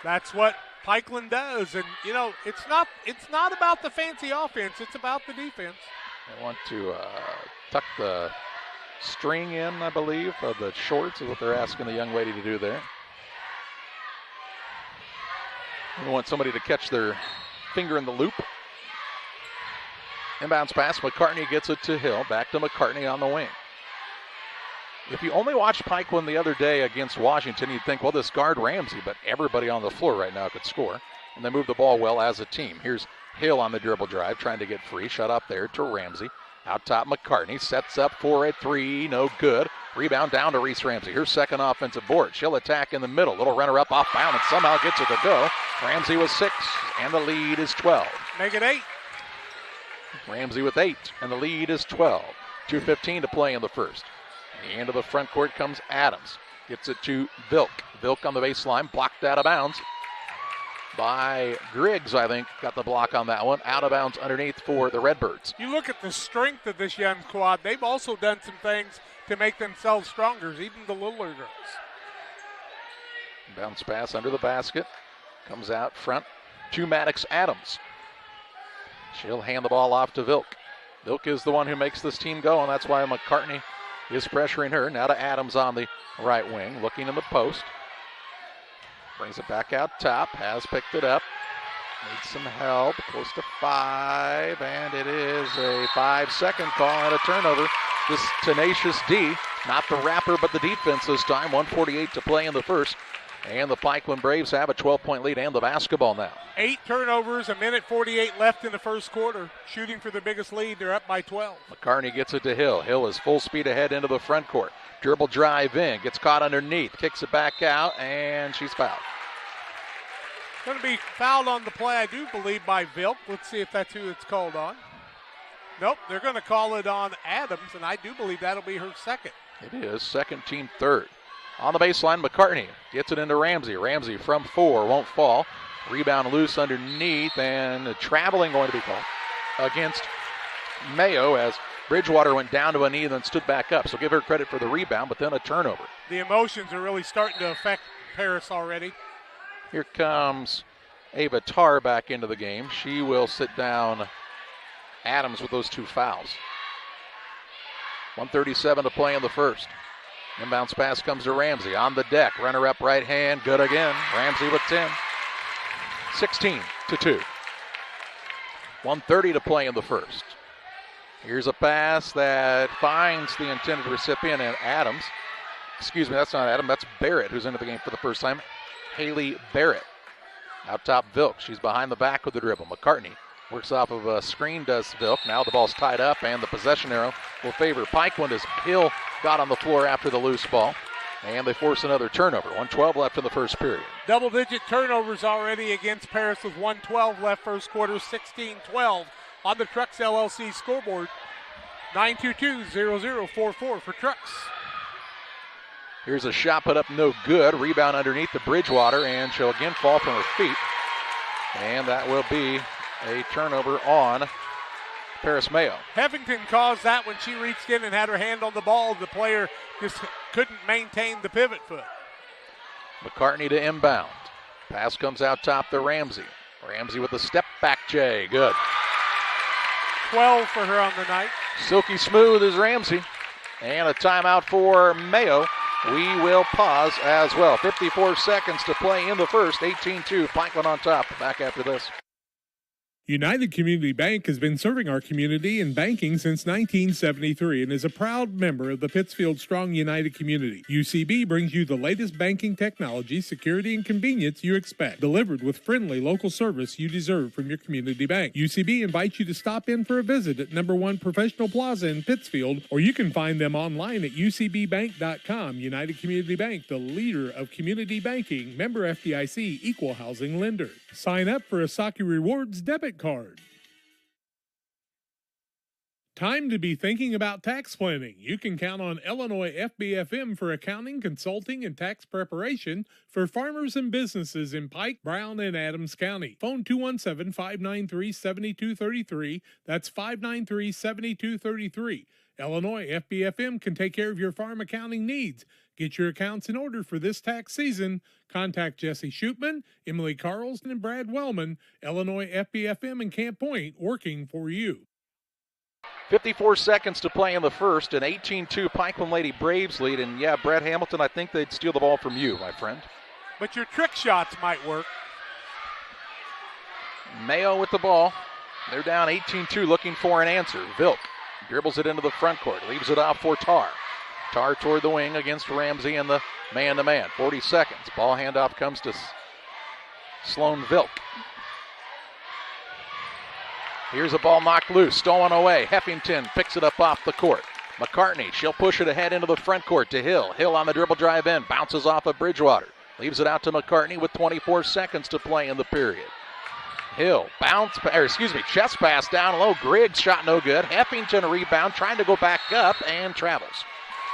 That's what Pikeland does. And, you know, it's not about the fancy offense. It's about the defense. They want to tuck the string in, I believe, of the shorts is what they're asking the young lady to do there. They want somebody to catch their finger in the loop. Inbounds pass, McCartney gets it to Hill. Back to McCartney on the wing. If you only watched Pikeland the other day against Washington, you'd think, well, this guard Ramsey, but everybody on the floor right now could score. and they move the ball well as a team. Here's Hill on the dribble drive, trying to get free. Shut up there to Ramsey. Out top, McCartney sets up for a three. No good. Rebound down to Reese Ramsey. Here's second offensive board. She'll attack in the middle. Little runner up off bound and somehow gets it to go. Ramsey with 6, and the lead is 12. Make it 8. Ramsey with 8, and the lead is 12. 2:15 to play in the first. At the end of the front court comes Adams. Gets it to Vilk. Vilk on the baseline, blocked out of bounds by Griggs, I think. Got the block on that one. Out of bounds underneath for the Redbirds. You look at the strength of this young squad. They've also done some things to make themselves stronger, even the littler girls. Bounce pass under the basket. Comes out front to Maddox Adams. She'll hand the ball off to Vilk. Vilk is the one who makes this team go, and that's why McCartney is pressuring her. Now to Adams on the right wing, looking in the post. Brings it back out top, has picked it up. Needs some help, close to 5, and it is a 5-second call and a turnover. This tenacious D, not the wrapper, but the defense this time. 1:48 to play in the first. And the Pikeland Braves have a 12-point lead and the basketball now. 8 turnovers, 1:48 left in the first quarter. Shooting for the biggest lead, they're up by 12. McCartney gets it to Hill. Hill is full speed ahead into the front court. Dribble drive in, gets caught underneath, kicks it back out, and she's fouled. Going to be fouled on the play, I do believe, by Vilk. Let's see if that's who it's called on. Nope, they're going to call it on Adams, and I do believe that'll be her second. It is, second team third. On the baseline, McCartney gets it into Ramsey. Ramsey from 4, won't fall. Rebound loose underneath, and traveling going to be called against Mayo as Bridgewater went down to a knee and then stood back up. So give her credit for the rebound, but then a turnover. The emotions are really starting to affect Paris already. Here comes Ava Tarr back into the game. She will sit down Adams with those 2 fouls. 1:37 to play in the first. Inbounds pass comes to Ramsey on the deck. Runner up right hand, good again. Ramsey with 10. 16-2. 1:30 to play in the first. Here's a pass that finds the intended recipient, and Adams. Excuse me, that's not Adam, that's Barrett, who's into the game for the first time. Haley Barrett. Out top, Vilk. She's behind the back with the dribble. McCartney works off of a screen, does Vilk. Now the ball's tied up, and the possession arrow will favor Pikeland as Hill got on the floor after the loose ball. And they force another turnover. 1:12 left in the first period. Double-digit turnovers already against Paris with 1:12 left first quarter, 16-12 on the Trucks LLC scoreboard. 922-0044 for Trucks. Here's a shot put up, no good. Rebound underneath the Bridgewater, and she'll again fall from her feet. And that will be a turnover on Paris Mayo. Heffington caused that when she reached in and had her hand on the ball. The player just couldn't maintain the pivot foot. McCartney to inbound. Pass comes out top to Ramsey. Ramsey with a step back J. Good. 12 for her on the night. Silky smooth is Ramsey. And a timeout for Mayo. We will pause as well. 54 seconds to play in the first. 18-2. Pikeland on top. Back after this. United Community Bank has been serving our community in banking since 1973 and is a proud member of the Pittsfield Strong United community. UCB brings you the latest banking technology, security, and convenience you expect, delivered with friendly local service you deserve from your community bank. UCB invites you to stop in for a visit at number 1 Professional Plaza in Pittsfield, or you can find them online at ucbbank.com. United Community Bank, the leader of community banking, member FDIC, equal housing lender. Sign up for a Saki Rewards debit card. Time to be thinking about tax planning. You can count on Illinois FBFM for accounting, consulting, and tax preparation for farmers and businesses in Pike, Brown, and Adams County. Phone 217-593-7233. That's 593-7233. Illinois FBFM can take care of your farm accounting needs. Get your accounts in order for this tax season. Contact Jesse Shootman, Emily Carlson, and Brad Wellman. Illinois FBFM in Camp Point, working for you. 54 seconds to play in the first, an 18-2 Pikeland Lady Braves lead. And yeah, Brad Hamilton, I think they'd steal the ball from you, my friend. But your trick shots might work. Mayo with the ball. They're down 18-2, looking for an answer. Vilk dribbles it into the front court, leaves it off for Tarr. Tarr toward the wing against Ramsey and the man-to-man. 40 seconds. Ball handoff comes to Sloan Vilk. Here's a ball knocked loose, stolen away. Heffington picks it up off the court. McCartney, she'll push it ahead into the front court to Hill. Hill on the dribble drive in, bounces off of Bridgewater. Leaves it out to McCartney with 24 seconds to play in the period. Hill, chest pass down low. Griggs shot no good. Heffington a rebound, trying to go back up and travels.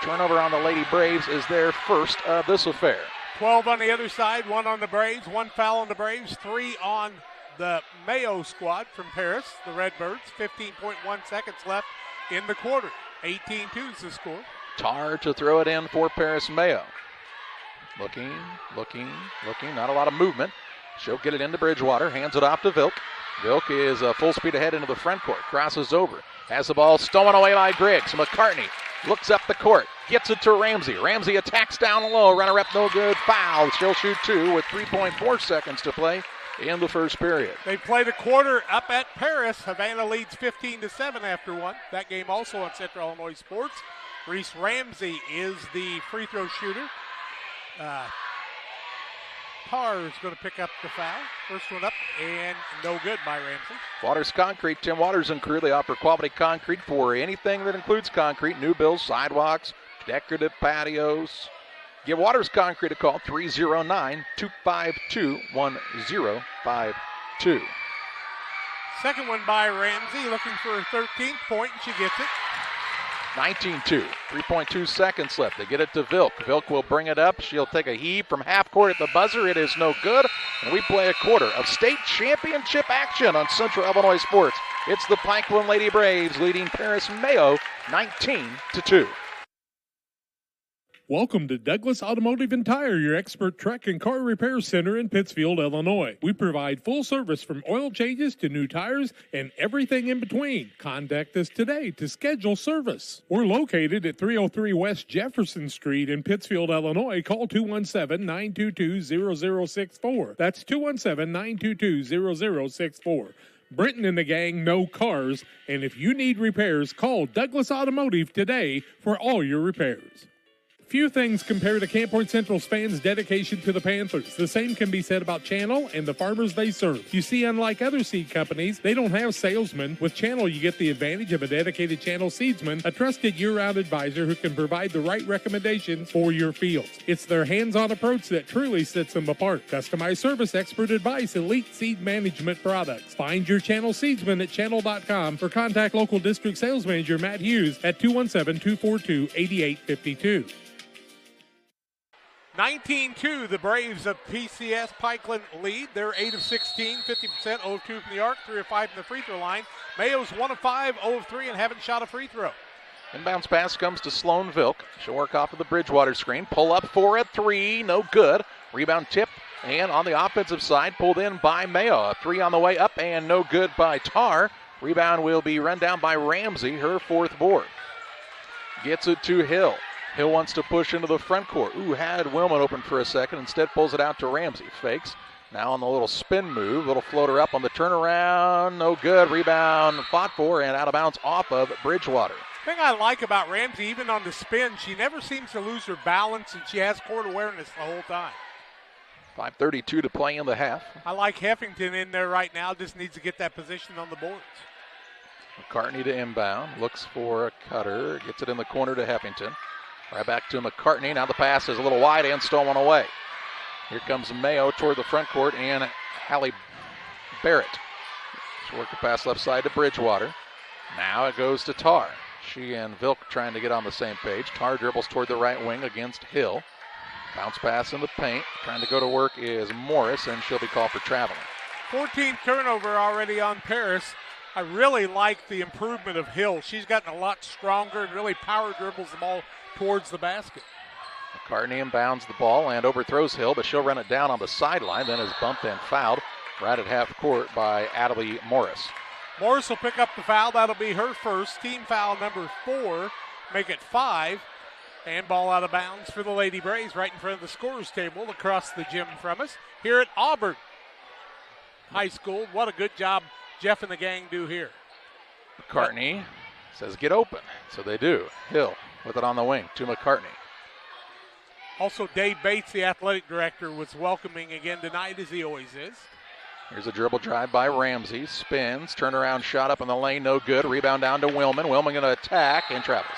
Turnover on the Lady Braves is their first of this affair. 12 on the other side, 1 on the Braves, 1 foul on the Braves, 3 on the Mayo squad from Paris, the Redbirds. 15.1 seconds left in the quarter. 18-2 is the score. Tar to throw it in for Paris Mayo. Looking. Not a lot of movement. She'll get it into Bridgewater. Hands it off to Vilk. Vilk is full speed ahead into the front court. Crosses over. Has the ball stolen away by Griggs. McCartney looks up the court. Gets it to Ramsey. Ramsey attacks down low. Runner-up no good. Foul. She'll shoot 2 with 3.4 seconds to play in the first period. They play the quarter up at Paris. Havana leads 15-7 after 1. That game also on Central Illinois Sports. Reese Ramsey is the free throw shooter. Tar is going to pick up the foul. First one up and no good by Ramsey. Waters Concrete, Tim Waters and crew. They offer quality concrete for anything that includes concrete, new builds, sidewalks, decorative patios. Give Waters Concrete a call, 309-252-1052. Second one by Ramsey, looking for her 13th point, and she gets it. 19-2, 3.2 seconds left. They get it to Vilk. Vilk will bring it up. She'll take a heave from half court at the buzzer. It is no good. And we play a quarter of state championship action on Central Illinois Sports. It's the Pikeland Lady Braves leading Paris Mayo 19-2. Welcome to Douglas Automotive and Tire, your expert truck and car repair center in Pittsfield, Illinois. We provide full service from oil changes to new tires and everything in between. Contact us today to schedule service. We're located at 303 West Jefferson Street in Pittsfield, Illinois. Call 217-922-0064. That's 217-922-0064. Brenton and the gang know cars, and if you need repairs, call Douglas Automotive today for all your repairs. Few things compare to Camp Point Central's fans' dedication to the Panthers. The same can be said about Channel and the farmers they serve. You see, unlike other seed companies, they don't have salesmen. With Channel, you get the advantage of a dedicated Channel seedsman, a trusted year-round advisor who can provide the right recommendations for your fields. It's their hands-on approach that truly sets them apart. Customized service, expert advice, elite seed management products. Find your Channel seedsman at channel.com or contact local district sales manager Matt Hughes at 217-242-8852. 19-2, the Braves of PCS Pikeland lead. They're 8 of 16, 50%, 0 of 2 from the arc, 3 of 5 from the free throw line. Mayo's 1 of 5, 0 of 3, and haven't shot a free throw. Inbounds pass comes to Sloan Vilk. She'll work off of the Bridgewater screen. Pull up for a 3, no good. Rebound tip, and on the offensive side, pulled in by Mayo. A 3 on the way up, and no good by Tar. Rebound will be run down by Ramsey, her 4th board. Gets it to Hill. Hill wants to push into the front court. Had Willman open for a second. Instead pulls it out to Ramsey. Fakes. Now on the little spin move. Little floater up on the turnaround. No good. Rebound fought for and out of bounds off of Bridgewater. The thing I like about Ramsey, even on the spin, she never seems to lose her balance, and she has court awareness the whole time. 5:32 to play in the half. I like Heffington in there right now. Just needs to get that position on the boards. McCartney to inbound. Looks for a cutter. Gets it in the corner to Heffington. Right back to McCartney. Now the pass is a little wide and stolen away. Here comes Mayo toward the front court and Hallie Barrett. She'll work the pass left side to Bridgewater. Now it goes to Tar. She and Vilk trying to get on the same page. Tar dribbles toward the right wing against Hill. Bounce pass in the paint. Trying to go to work is Morris, and she'll be called for traveling. 14th turnover already on Paris. I really like the improvement of Hill. She's gotten a lot stronger and really power dribbles the ball towards the basket. McCartney inbounds the ball and overthrows Hill, but she'll run it down on the sideline, then is bumped and fouled right at half court by Adelie Morris. Morris will pick up the foul. That'll be her first. Team foul number 4, make it 5. And ball out of bounds for the Lady Braves right in front of the scorer's table across the gym from us here at Auburn High School. What a good job Jeff and the gang do here. McCartney says get open, so they do. Hill with it on the wing to McCartney. Also, Dave Bates, the athletic director, was welcoming again tonight, as he always is. Here's a dribble drive by Ramsey. Spins, turnaround shot up in the lane, no good. Rebound down to Willman. Willman going to attack and travels.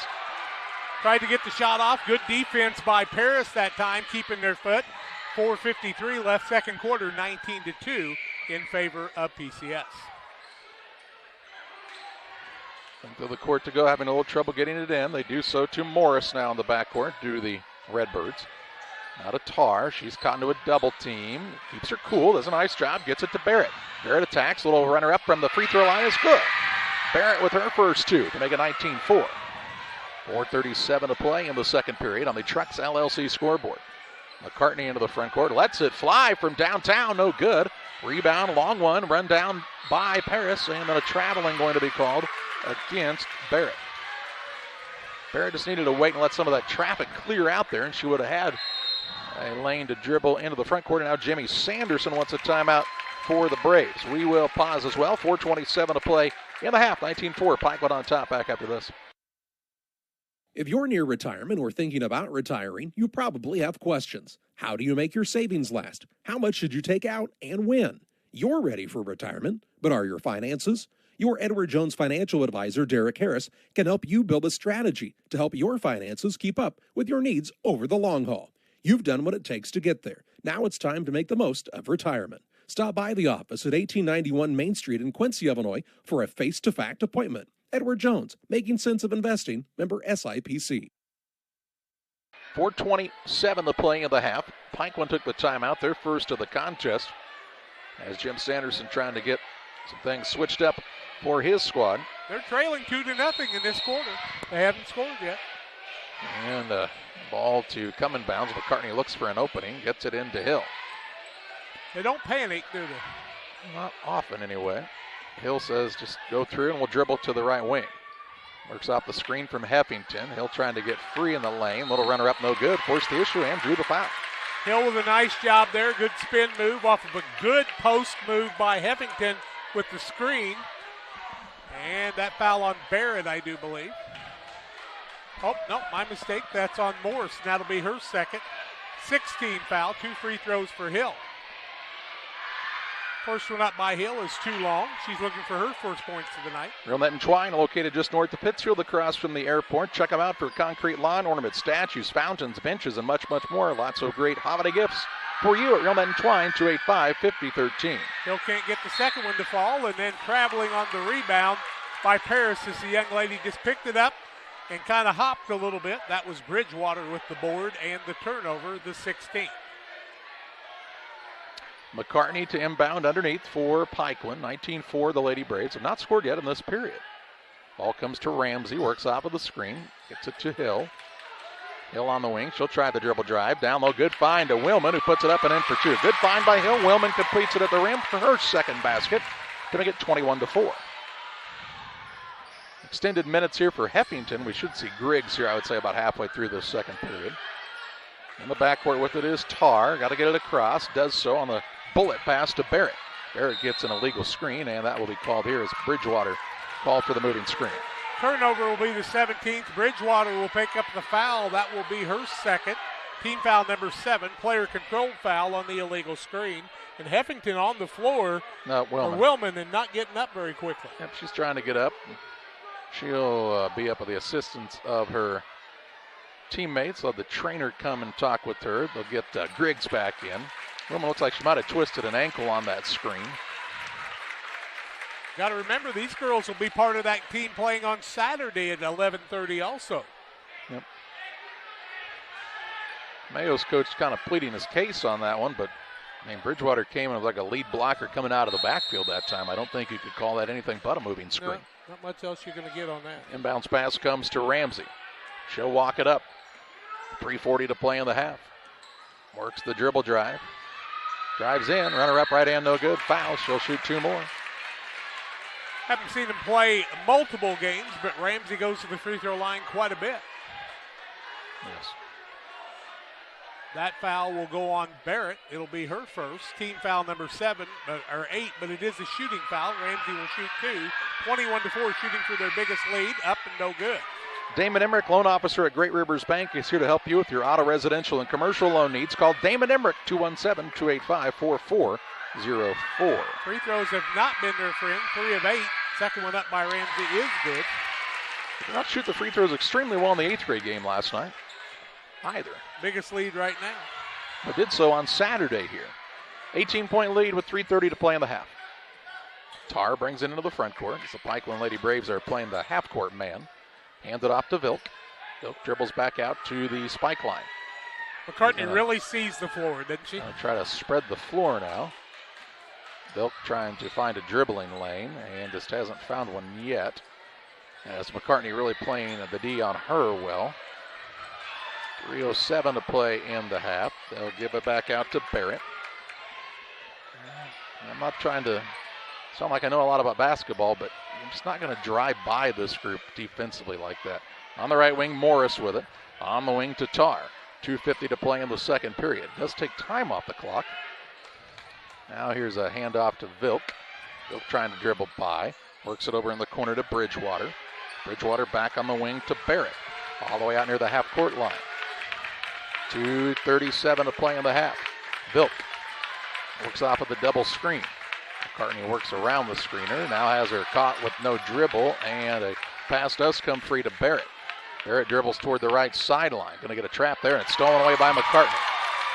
Tried to get the shot off. Good defense by Paris that time, keeping their foot. 4:53 left, second quarter, 19-2 in favor of PCS. Into the court to go, having a little trouble getting it in. They do so to Morris now in the backcourt, due to the Redbirds. Now to Tar. She's caught into a double team. Keeps her cool. Does a nice job. Gets it to Barrett. Barrett attacks. A little runner up from the free throw line is good. Barrett with her first two to make it 19-4. 4:37 to play in the second period on the Trucks LLC scoreboard. McCartney into the front court. Lets it fly from downtown. No good. Rebound, long one. Run down by Paris. And then a traveling going to be called against Barrett. Barrett just needed to wait and let some of that traffic clear out there, and she would have had a lane to dribble into the front court. And now Jimmy Sanderson wants a timeout for the Braves. We will pause as well. 4:27 to play in the half. 19-4. Pikeland on top. Back after this. If you're near retirement or thinking about retiring, you probably have questions. How do you make your savings last? How much should you take out and when? You're ready for retirement, but are your finances? Your Edward Jones financial advisor, Derek Harris, can help you build a strategy to help your finances keep up with your needs over the long haul. You've done what it takes to get there. Now it's time to make the most of retirement. Stop by the office at 1891 Main Street in Quincy, Illinois for a face-to-fact appointment. Edward Jones, making sense of investing, member SIPC. 4:27 to play in the half. Pikeland took the timeout, their first of the contest, as Jim Sanderson trying to get some things switched up for his squad. They're trailing 2-0 in this quarter. They haven't scored yet. And a ball to come in bounds. McCartney looks for an opening, gets it into Hill. They don't panic, do they? Not often anyway. Hill says just go through and we'll dribble to the right wing. Works off the screen from Heffington. Hill trying to get free in the lane. Little runner up, no good. Forced the issue and drew the foul. Hill with a nice job there. Good spin move off of a good post move by Heffington with the screen. And that foul on Barrett, I do believe. Oh, no, my mistake. That's on Morris. And that'll be her second. 16 foul, 2 free throws for Hill. First one up by Hill is too long. She's looking for her first points of the night. Real Net and Twine, located just north of Pittsfield, across from the airport. Check them out for concrete lawn ornaments, statues, fountains, benches, and much, much more. Lots of great holiday gifts for you at Real Net and Twine, 285-5013. Hill can't get the second one to fall, and then traveling on the rebound by Paris as the young lady just picked it up and kind of hopped a little bit. That was Bridgewater with the board and the turnover, the 16th. McCartney to inbound underneath for Pikeland. 19-4, the Lady Braves have not scored yet in this period. Ball comes to Ramsey, works off of the screen, gets it to Hill. Hill on the wing, she'll try the dribble drive. Down low, good find to Willman, who puts it up and in for two. Good find by Hill. Willman completes it at the rim for her second basket to make it 21-4. Extended minutes here for Heffington. We should see Griggs here, I would say, about halfway through this second period. In the backcourt with it is Tar. Got to get it across. Does so on the bullet pass to Barrett. Barrett gets an illegal screen, and that will be called here as Bridgewater called for the moving screen. Turnover will be the 17th. Bridgewater will pick up the foul. That will be her second. Team foul number 7. Player control foul on the illegal screen. And Heffington on the floor for Willman and not getting up very quickly. Yep, she's trying to get up. She'll be up with the assistance of her teammates. Let the trainer come and talk with her. They'll get Griggs back in. Willman looks like she might have twisted an ankle on that screen. Got to remember, these girls will be part of that team playing on Saturday at 11:30 also. Yep. Mayo's coach kind of pleading his case on that one, but I mean, Bridgewater came in like a lead blocker coming out of the backfield that time. I don't think you could call that anything but a moving screen. No, not much else you're going to get on that. Inbounds pass comes to Ramsey. She'll walk it up. 3:40 to play in the half. Works the dribble drive. Drives in, runner up right hand, no good. Foul, she'll shoot 2 more. Haven't seen him play multiple games, but Ramsey goes to the free throw line quite a bit. Yes. That foul will go on Barrett. It'll be her first. Team foul number 7, or 8, but it is a shooting foul. Ramsey will shoot 2. 21-4 shooting for their biggest lead. Up and no good. Damon Emmerich, loan officer at Great Rivers Bank, is here to help you with your auto, residential, and commercial loan needs. Call Damon Emmerich, 217-285-4404. Free throws have not been there for him. 3 of 8. Second one up by Ramsey is good. He did not shoot the free throws extremely well in the 8th grade game last night either. Biggest lead right now. But did so on Saturday here. 18-point lead with 3:30 to play in the half. Tar brings it into the front court as the Pikeland Lady Braves are playing the half-court man. Hands it off to Vilk. Vilk dribbles back out to the spike line. McCartney really sees the floor, doesn't she? Try to spread the floor now. Vilk trying to find a dribbling lane and just hasn't found one yet. As McCartney really playing the D on her well. 3:07 to play in the half. They'll give it back out to Barrett. I'm not trying to sound like I know a lot about basketball, but I'm just not going to drive by this group defensively like that. On the right wing, Morris with it. On the wing to Tar. 2:50 to play in the second period. Does take time off the clock. Now here's a handoff to Vilk. Vilk trying to dribble by. Works it over in the corner to Bridgewater. Bridgewater back on the wing to Barrett. All the way out near the half-court line. 2:37 to play in the half. Vilk works off of the double screen. McCartney works around the screener. Now has her caught with no dribble, and a pass does come free to Barrett. Barrett dribbles toward the right sideline. Going to get a trap there, and it's stolen away by McCartney.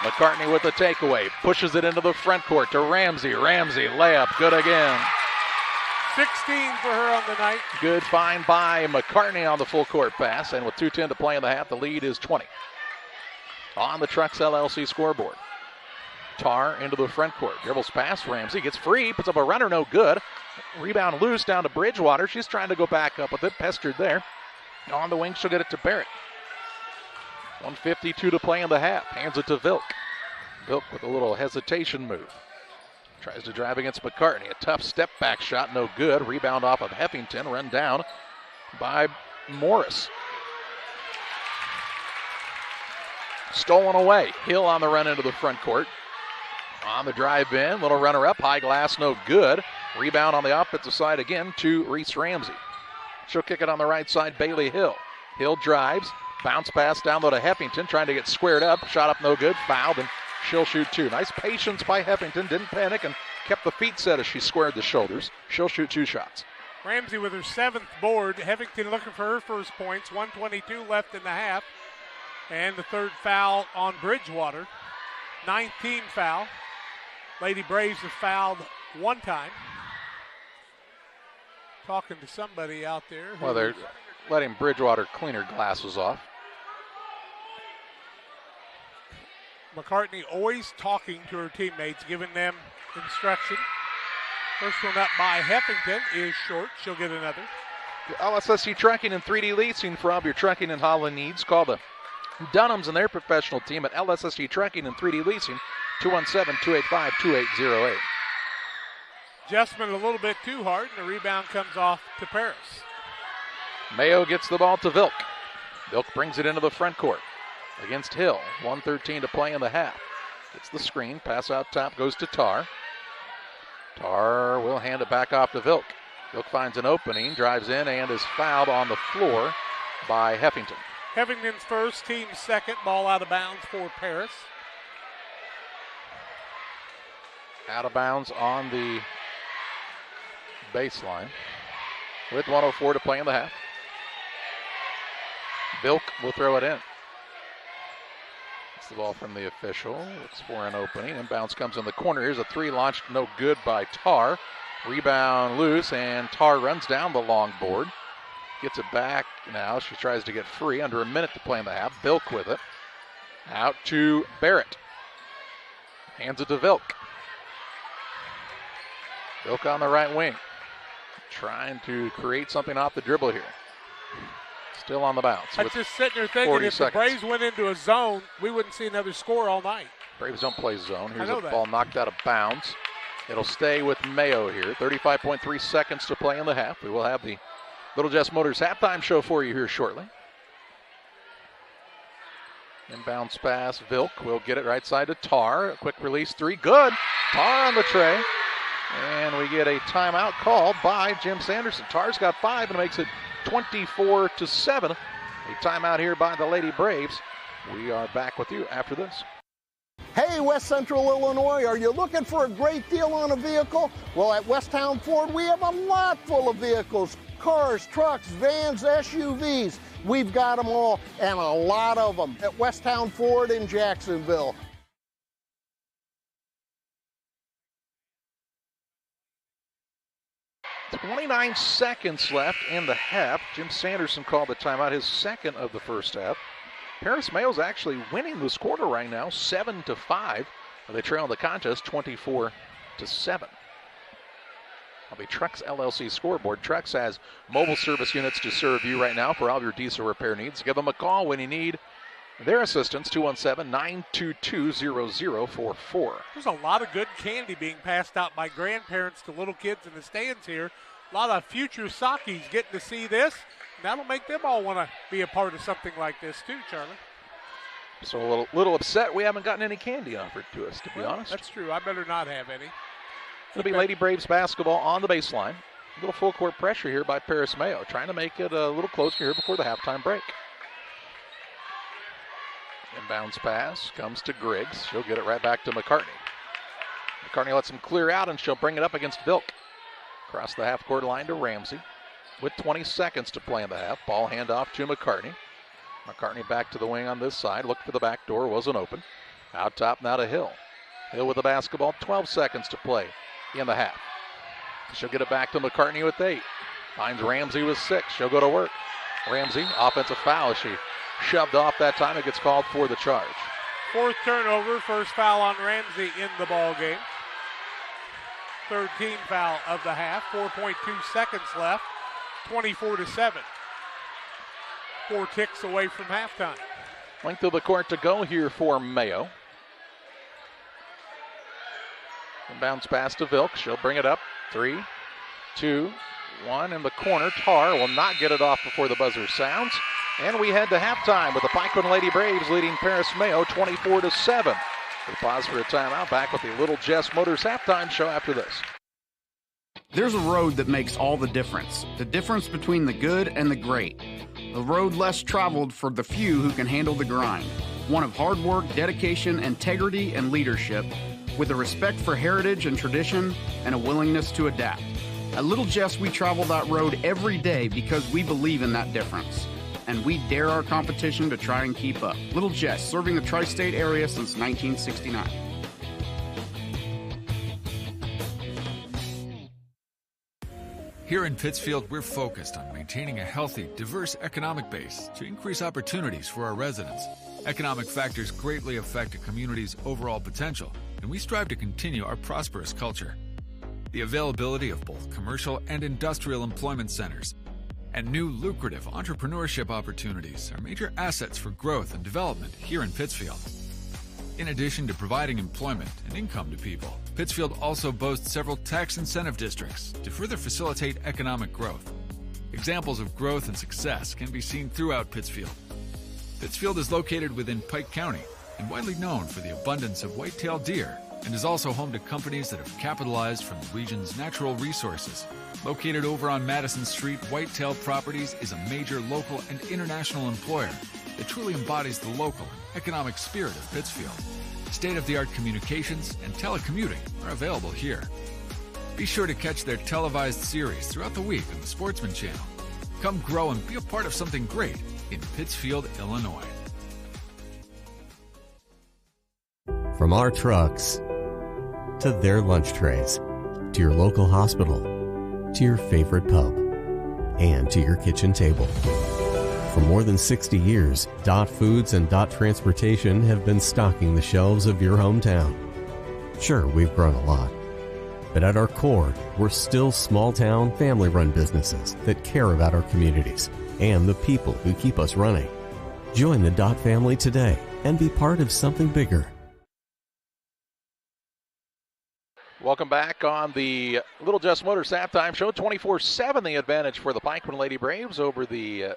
McCartney with the takeaway. Pushes it into the front court to Ramsey. Ramsey, layup, good again. 16 for her on the night. Good find by McCartney on the full court pass, and with 2:10 to play in the half, the lead is 20. On the Trucks LLC scoreboard. Tar into the front court. Dribbles past Ramsey. Gets free. Puts up a runner. No good. Rebound loose down to Bridgewater. She's trying to go back up with it. Pestered there. On the wing, she'll get it to Barrett. 1:52 to play in the half. Hands it to Vilk. Vilk with a little hesitation move. Tries to drive against McCartney. A tough step back shot. No good. Rebound off of Heffington. Run down by Morris. Stolen away. Hill on the run into the front court. On the drive in, little runner up, high glass, no good. Rebound on the offensive side again to Reese Ramsey. She'll kick it on the right side, Bailey Hill. Hill drives, bounce pass down low to Heffington, trying to get squared up. Shot up no good, fouled, and she'll shoot 2. Nice patience by Heffington, didn't panic and kept the feet set as she squared the shoulders. She'll shoot 2 shots. Ramsey with her 7th board. Heffington looking for her first points. 1:22 left in the half. And the 3rd foul on Bridgewater. 9th team foul. Lady Braves have fouled 1 time. Talking to somebody out there. Well, they're letting Bridgewater clean her glasses off. McCartney always talking to her teammates, giving them instruction. First one up by Heffington is short. She'll get another. LSSC Trucking and 3D Leasing for all your trucking and hauling needs. Call the Dunhams and their professional team at LSSC Trucking and 3D Leasing, 217-285-2808. Adjustment a little bit too hard, and the rebound comes off to Paris. Mayo gets the ball to Vilk. Vilk brings it into the front court against Hill. 1:13 to play in the half. Gets the screen, pass out top, goes to Tar. Tar will hand it back off to Vilk. Vilk finds an opening, drives in, and is fouled on the floor by Heffington. Heffington's first, team's second. Ball out of bounds for Paris. Out of bounds on the baseline with 1:04 to play in the half. Vilk will throw it in. It's the ball from the official. Looks for an opening. Inbounds comes in the corner. Here's a 3 launched, no good by Tar. Rebound loose, and Tar runs down the long board. Gets it back now. She tries to get free. Under a minute to play in the half. Vilk with it. Out to Barrett. Hands it to Vilk. Vilk on the right wing. Trying to create something off the dribble here. Still on the bounce. I'm just sitting there thinking if the Braves went into a zone, we wouldn't see another score all night. Braves don't play zone. Here's a ball knocked out of bounds. It'll stay with Mayo here. 35.3 seconds to play in the half. We will have the Little Jess Motors halftime show for you here shortly. Inbounds pass. Vilk will get it right side to Tar. A quick release 3. Good. Tar on the tray. And we get a timeout called by Jim Sanderson. Tar's got 5 and makes it 24-7. A timeout here by the Lady Braves. We are back with you after this. Hey, West Central Illinois, are you looking for a great deal on a vehicle? Well, at Westtown Ford, we have a lot full of vehicles. Cars, trucks, vans, SUVs. We've got them all, and a lot of them at Westtown Ford in Jacksonville. .29 seconds left in the half. Jim Sanderson called the timeout, his second of the first half. Paris Mayo's actually winning this quarter right now, 7-5. They trail the contest 24-7. On the Trex LLC scoreboard, Trex has mobile service units to serve you right now for all of your diesel repair needs. Give them a call when you need their assistance, 217-922-0044. There's a lot of good candy being passed out by grandparents to little kids in the stands here. A lot of future Sakis getting to see this. That'll make them all want to be a part of something like this too, Charlie. So a little upset we haven't gotten any candy offered to us, to be honest. That's true. I better not have any. It'll be Lady Braves basketball on the baseline. A little full court pressure here by Paris Mayo, trying to make it a little closer here before the halftime break. Inbounds pass comes to Griggs. She'll get it right back to McCartney. McCartney lets him clear out, and she'll bring it up against Vilk. Across the half-court line to Ramsey. With 20 seconds to play in the half. Ball handoff to McCartney. McCartney back to the wing on this side. Looked for the back door, wasn't open. Out top now to Hill. Hill with the basketball, 12 seconds to play in the half. She'll get it back to McCartney with 8. Finds Ramsey with 6. She'll go to work. Ramsey, offensive foul. She shoved off that time. It gets called for the charge. Fourth turnover, first foul on Ramsey in the ball game. Third team foul of the half. 4.2 seconds left. 24-7. 4 ticks away from halftime. Length of the court to go here for Mayo. Bounce pass to Vilk. She'll bring it up. 3, 2, 1 in the corner. Tarr will not get it off before the buzzer sounds. And we head to halftime with the Pikeland Lady Braves leading Paris Mayo 24-7. We'll pause for a timeout. Back with the Little Jess Motors halftime show after this. There's a road that makes all the difference between the good and the great. A road less traveled for the few who can handle the grind. One of hard work, dedication, integrity, and leadership, with a respect for heritage and tradition and a willingness to adapt. At Little Jess, we travel that road every day because we believe in that difference. And we dare our competition to try and keep up. Little Jess, serving the tri-state area since 1969. Here in Pittsfield, we're focused on maintaining a healthy, diverse economic base to increase opportunities for our residents. Economic factors greatly affect a community's overall potential, and we strive to continue our prosperous culture. The availability of both commercial and industrial employment centers and new lucrative entrepreneurship opportunities are major assets for growth and development here in Pittsfield. In addition to providing employment and income to people, Pittsfield also boasts several tax incentive districts to further facilitate economic growth. Examples of growth and success can be seen throughout Pittsfield. Pittsfield is located within Pike County and widely known for the abundance of white-tailed deer, and is also home to companies that have capitalized from the region's natural resources. Located over on Madison Street, Whitetail Properties is a major local and international employer that truly embodies the local and economic spirit of Pittsfield. State-of-the-art communications and telecommuting are available here. Be sure to catch their televised series throughout the week on the Sportsman Channel. Come grow and be a part of something great in Pittsfield, Illinois. From our trucks to their lunch trays, to your local hospital, to your favorite pub, and to your kitchen table. For more than 60 years, Dot Foods and Dot Transportation have been stocking the shelves of your hometown. Sure, we've grown a lot, but at our core, we're still small-town, family-run businesses that care about our communities and the people who keep us running. Join the Dot family today and be part of something bigger. Welcome back on the Little Jess Motors halftime show. 24-7 the advantage for the Pikeland Lady Braves over the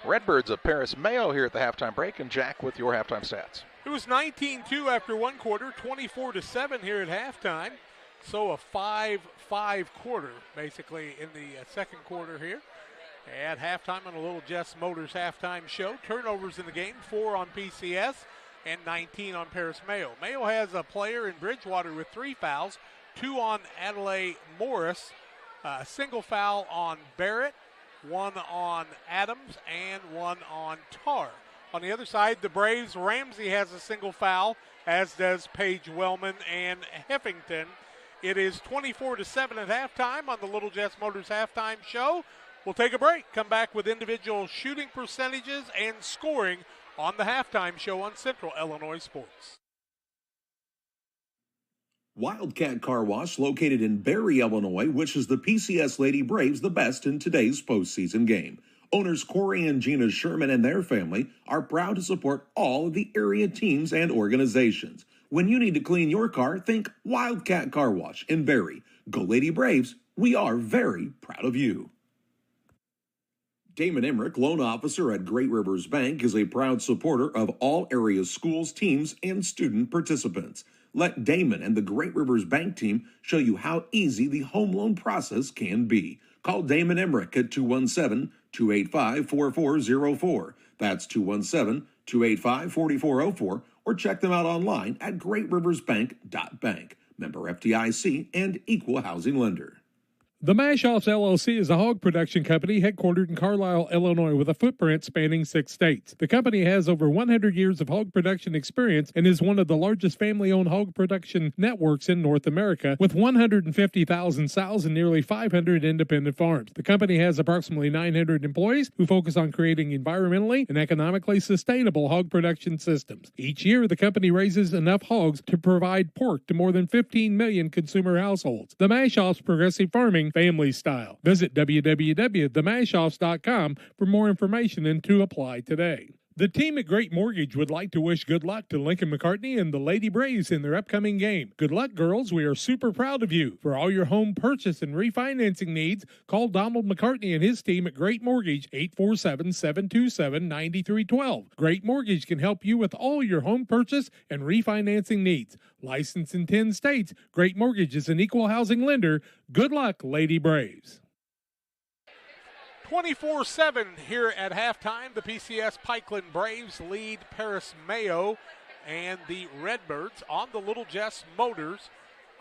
Redbirds of Paris Mayo here at the halftime break. And Jack with your halftime stats. It was 19-2 after one quarter, 24-7 here at halftime. So a 5-5 quarter basically in the second quarter here. At halftime on the Little Jess Motors halftime show, turnovers in the game, 4 on PCS and 19 on Paris Mayo. Mayo has a player in Bridgewater with 3 fouls, 2 on Adelaide Morris, a single foul on Barrett, 1 on Adams, and 1 on Tarr. On the other side, the Braves, Ramsey has a single foul, as does Paige Wellman and Heffington. It is 24-7 at halftime on the Little Jess Motors halftime show. We'll take a break, come back with individual shooting percentages and scoring on the halftime show on Central Illinois Sports. Wildcat Car Wash, located in Barry, Illinois, wishes the PCS Lady Braves the best in today's postseason game. Owners Corey and Gina Sherman and their family are proud to support all of the area teams and organizations. When you need to clean your car, think Wildcat Car Wash in Barry. Go Lady Braves, we are very proud of you. Damon Emmerich, loan officer at Great Rivers Bank, is a proud supporter of all area schools, teams, and student participants. Let Damon and the Great Rivers Bank team show you how easy the home loan process can be. Call Damon Emmerich at 217-285-4404. That's 217-285-4404, or check them out online at greatriversbank.bank. Member FDIC and equal housing lender. The Mashoffs LLC is a hog production company headquartered in Carlisle, Illinois, with a footprint spanning 6 states. The company has over 100 years of hog production experience and is one of the largest family-owned hog production networks in North America, with 150,000 sows and nearly 500 independent farms. The company has approximately 900 employees who focus on creating environmentally and economically sustainable hog production systems. Each year, the company raises enough hogs to provide pork to more than 15 million consumer households. The Mashoffs Progressive Farming family style. Visit www.themashoffs.com for more information and to apply today. The team at Great Mortgage would like to wish good luck to Lincoln McCartney and the Lady Braves in their upcoming game. Good luck, girls. We are super proud of you. For all your home purchase and refinancing needs, call Donald McCartney and his team at Great Mortgage, 847-727-9312. Great Mortgage can help you with all your home purchase and refinancing needs. Licensed in 10 states, Great Mortgage is an equal housing lender. Good luck, Lady Braves. 24-7 here at halftime. The PCS Pikeland Braves lead Paris Mayo and the Redbirds on the Little Jess Motors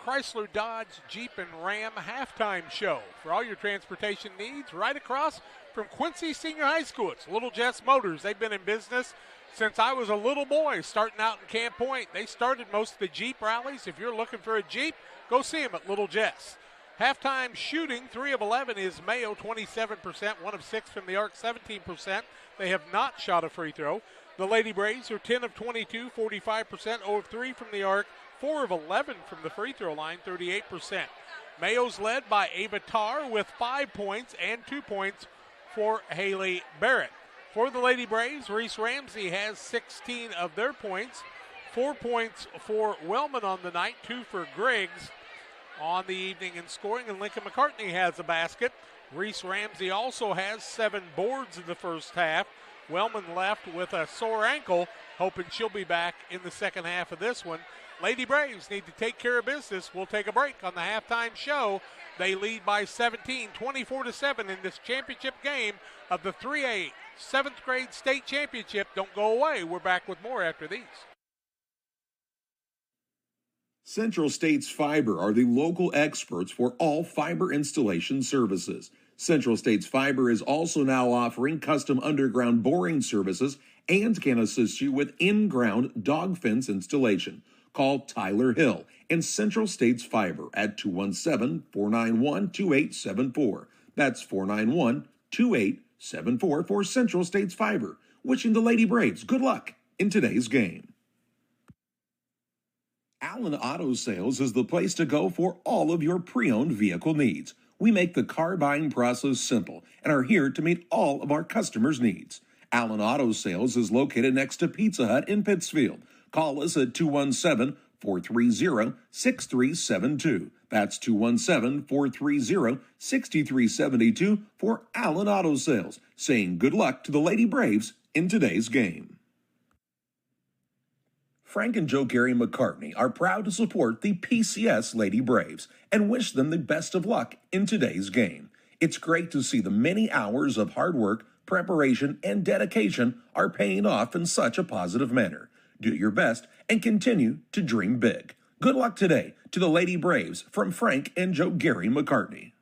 Chrysler, Dodge, Jeep, and Ram halftime show. For all your transportation needs, right across from Quincy Senior High School. It's Little Jess Motors. They've been in business since I was a little boy, starting out in Camp Point. They started most of the Jeep rallies. If you're looking for a Jeep, go see them at Little Jess. Halftime shooting, 3 of 11 is Mayo, 27%, 1 of 6 from the arc, 17%. They have not shot a free throw. The Lady Braves are 10 of 22, 45%, 0 of 3 from the arc, 4 of 11 from the free throw line, 38%. Mayo's led by Ava Tarr with 5 points and 2 points for Haley Barrett. For the Lady Braves, Reese Ramsey has 16 of their points, 4 points for Wellman on the night, 2 for Griggs on the evening in scoring, and Lincoln McCartney has a basket. Reese Ramsey also has 7 boards in the first half. Wellman left with a sore ankle, hoping she'll be back in the second half of this one. Lady Braves need to take care of business. We'll take a break on the halftime show. They lead by 17, 24-7 in this championship game of the 3A 7th grade state championship. Don't go away. We're back with more after these. Central States Fiber are the local experts for all fiber installation services. Central States Fiber is also now offering custom underground boring services and can assist you with in-ground dog fence installation. Call Tyler Hill and Central States Fiber at 217-491-2874. That's 491-2874 for Central States Fiber. Wishing the Lady Braves good luck in today's game. Allen Auto Sales is the place to go for all of your pre-owned vehicle needs. We make the car buying process simple and are here to meet all of our customers' needs. Allen Auto Sales is located next to Pizza Hut in Pittsfield. Call us at 217-430-6372. That's 217-430-6372 for Allen Auto Sales, saying good luck to the Lady Braves in today's game. Frank and Joe Gary McCartney are proud to support the PCS Lady Braves and wish them the best of luck in today's game. It's great to see the many hours of hard work, preparation, and dedication are paying off in such a positive manner. Do your best and continue to dream big. Good luck today to the Lady Braves from Frank and Joe Gary McCartney.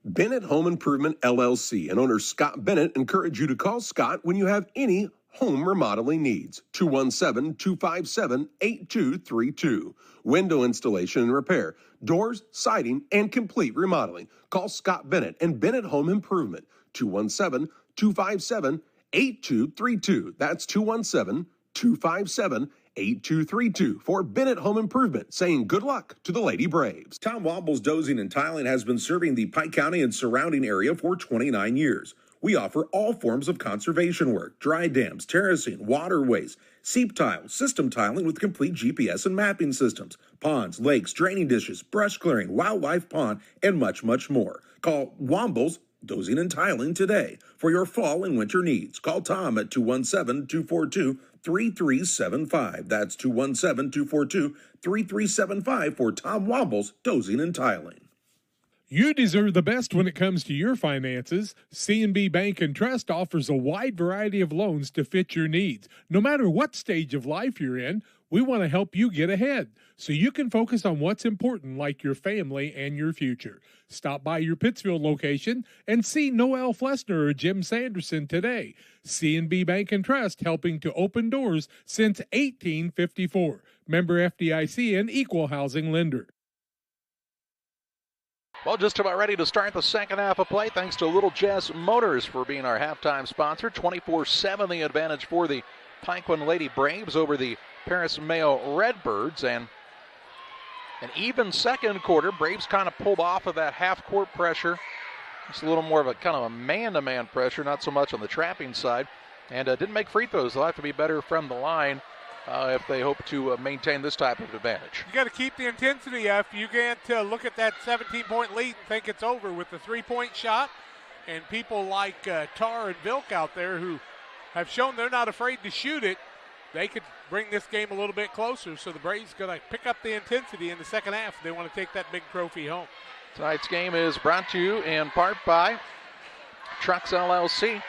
Bennett Home Improvement LLC and owner Scott Bennett encourage you to call Scott when you have any home remodeling needs. 217-257-8232. Window installation and repair, doors, siding, and complete remodeling. Call Scott Bennett and Bennett Home Improvement. 217-257-8232. That's 217-257-8232 for Bennett Home Improvement, saying good luck to the Lady Braves. Tom Womble's Dozing and Tiling has been serving the Pike County and surrounding area for 29 years. We offer all forms of conservation work, dry dams, terracing, waterways, seep tile, system tiling with complete GPS and mapping systems, ponds, lakes, draining dishes, brush clearing, wildlife pond, and much, much more. Call Womble's Dozing and Tiling today for your fall and winter needs. Call Tom at 217-242-3375. That's 217-242-3375 for Tom Womble's Dozing and Tiling. You deserve the best when it comes to your finances. C&B Bank and Trust offers a wide variety of loans to fit your needs. No matter what stage of life you're in, we want to help you get ahead so you can focus on what's important, like your family and your future. Stop by your Pittsfield location and see Noel Flessner or Jim Sanderson today. C&B Bank and Trust, helping to open doors since 1854. Member FDIC and equal housing lender. Well, just about ready to start the second half of play, thanks to Little Jess Motors for being our halftime sponsor. 24-7 the advantage for the Pikeland Lady Braves over the Paris Mayo Redbirds. And an even second quarter. Braves kind of pulled off of that half-court pressure. It's a little more of a kind of a man-to-man pressure, not so much on the trapping side. And didn't make free throws. They'll have to be better from the line if they hope to maintain this type of advantage. You got to keep the intensity up. You can't look at that 17-point lead and think it's over with the three-point shot. And people like Tar and Vilk out there who have shown they're not afraid to shoot it, they could bring this game a little bit closer. So the Braves got to pick up the intensity in the second half if they want to take that big trophy home. Tonight's game is brought to you in part by Trucks LLC.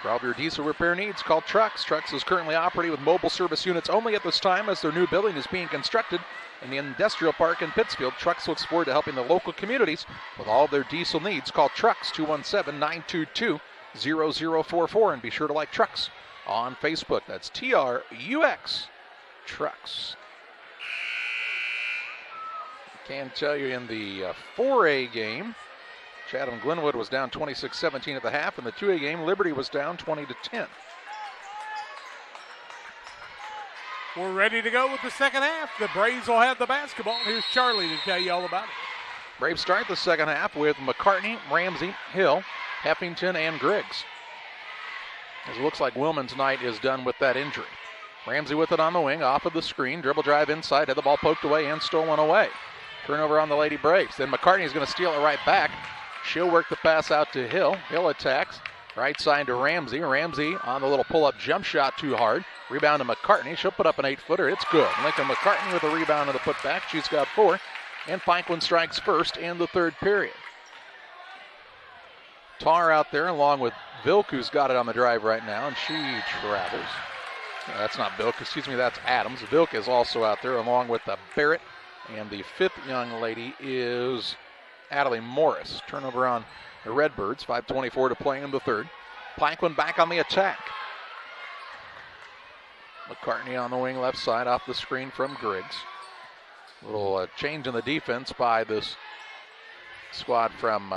For all of your diesel repair needs, call Trucks. Trucks is currently operating with mobile service units only at this time as their new building is being constructed in the industrial park in Pittsfield. Trucks looks forward to helping the local communities with all of their diesel needs. Call Trucks 217-922-0044 and be sure to like Trucks on Facebook. That's TRUX Trucks. Can tell you in the 4A game, Chatham Glenwood was down 26-17 at the half. In the 2A game, Liberty was down 20-10. We're ready to go with the second half. The Braves will have the basketball. Here's Charlie to tell you all about it. Braves start the second half with McCartney, Ramsey, Hill, Heffington, and Griggs. It looks like Willman's night is done with that injury. Ramsey with it on the wing, off of the screen, dribble drive inside, had the ball poked away and stolen away. Turnover on the Lady Braves. Then McCartney is going to steal it right back. She'll work the pass out to Hill. Hill attacks. Right side to Ramsey. Ramsey on the little pull-up jump shot too hard. Rebound to McCartney. She'll put up an 8-footer. It's good. Lincoln McCartney with a rebound and the putback. She's got 4. And Pikeland strikes first in the third period. Tar out there along with Vilk, who's got it on the drive right now, and she travels. No, that's not Vilk. Excuse me, that's Adams. Vilk is also out there along with Barrett. And the fifth young lady is Adelie Morris. Turnover on the Redbirds. 5:24 to play in the third. Pikeland back on the attack. McCartney on the wing left side off the screen from Griggs. Little change in the defense by this squad from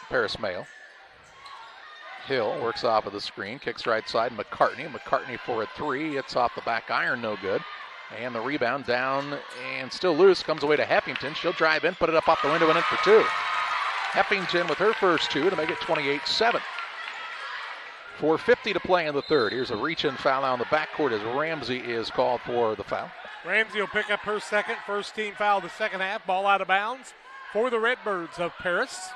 Paris Mayo. Hill works off of the screen. Kicks right side. McCartney. McCartney for a 3. It's off the back iron. No good. And the rebound down and still loose. Comes away to Heffington. She'll drive in, put it up off the window and in for 2. Heffington with her first 2 to make it 28-7. 4:50 to play in the third. Here's a reach-in foul on the backcourt as Ramsey is called for the foul. Ramsey will pick up her second. First team foul of the second half. Ball out of bounds for the Redbirds of Paris.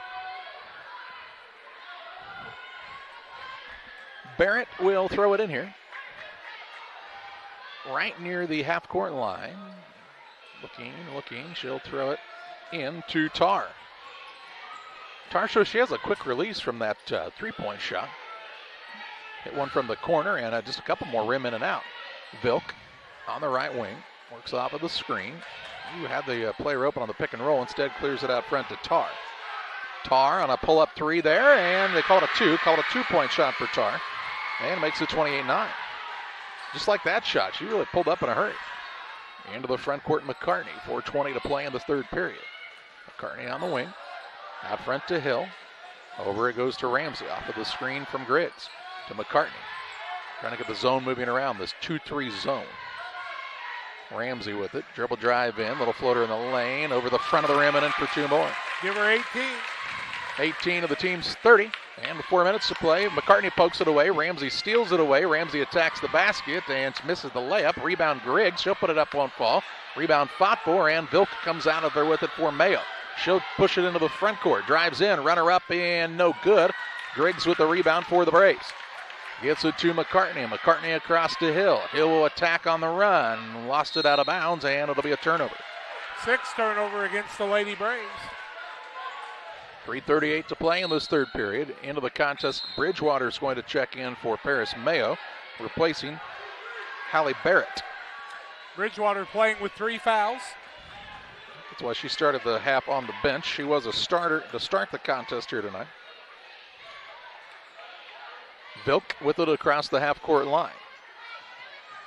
Barrett will throw it in here. Right near the half-court line. Looking. She'll throw it in to Tar. Tar shows she has a quick release from that three-point shot. Hit one from the corner, and just a couple more rim in and out. Vilk on the right wing, works off of the screen. You had the player open on the pick and roll, instead clears it out front to Tar. Tar on a pull-up three there, and they call it a two-point shot for Tar, and makes it 28-9. Just like that shot, she really pulled up in a hurry. Into the front court, McCartney, 4:20 to play in the third period. McCartney on the wing, out front to Hill. Over it goes to Ramsey, off of the screen from Griggs to McCartney. Trying to get the zone moving around, this 2-3 zone. Ramsey with it, dribble drive in, little floater in the lane, over the front of the rim and in for two more. Give her 18. 18 of the team's 30, and with 4 minutes to play, McCartney pokes it away, Ramsey steals it away, Ramsey attacks the basket and misses the layup. Rebound Griggs, she'll put it up, won't fall. Rebound fought for, and Vilk comes out of there with it for Mayo. She'll push it into the front court, drives in, runner up, and no good. Griggs with the rebound for the Braves. Gets it to McCartney. McCartney across to Hill. Hill will attack on the run. Lost it out of bounds, and it'll be a turnover. 6 turnover against the Lady Braves. 3:38 to play in this third period. Into the contest, Bridgewater's going to check in for Paris Mayo, replacing Hallie Barrett. Bridgewater playing with 3 fouls. That's why she started the half on the bench. She was a starter to start the contest here tonight. Vilk with it across the half-court line.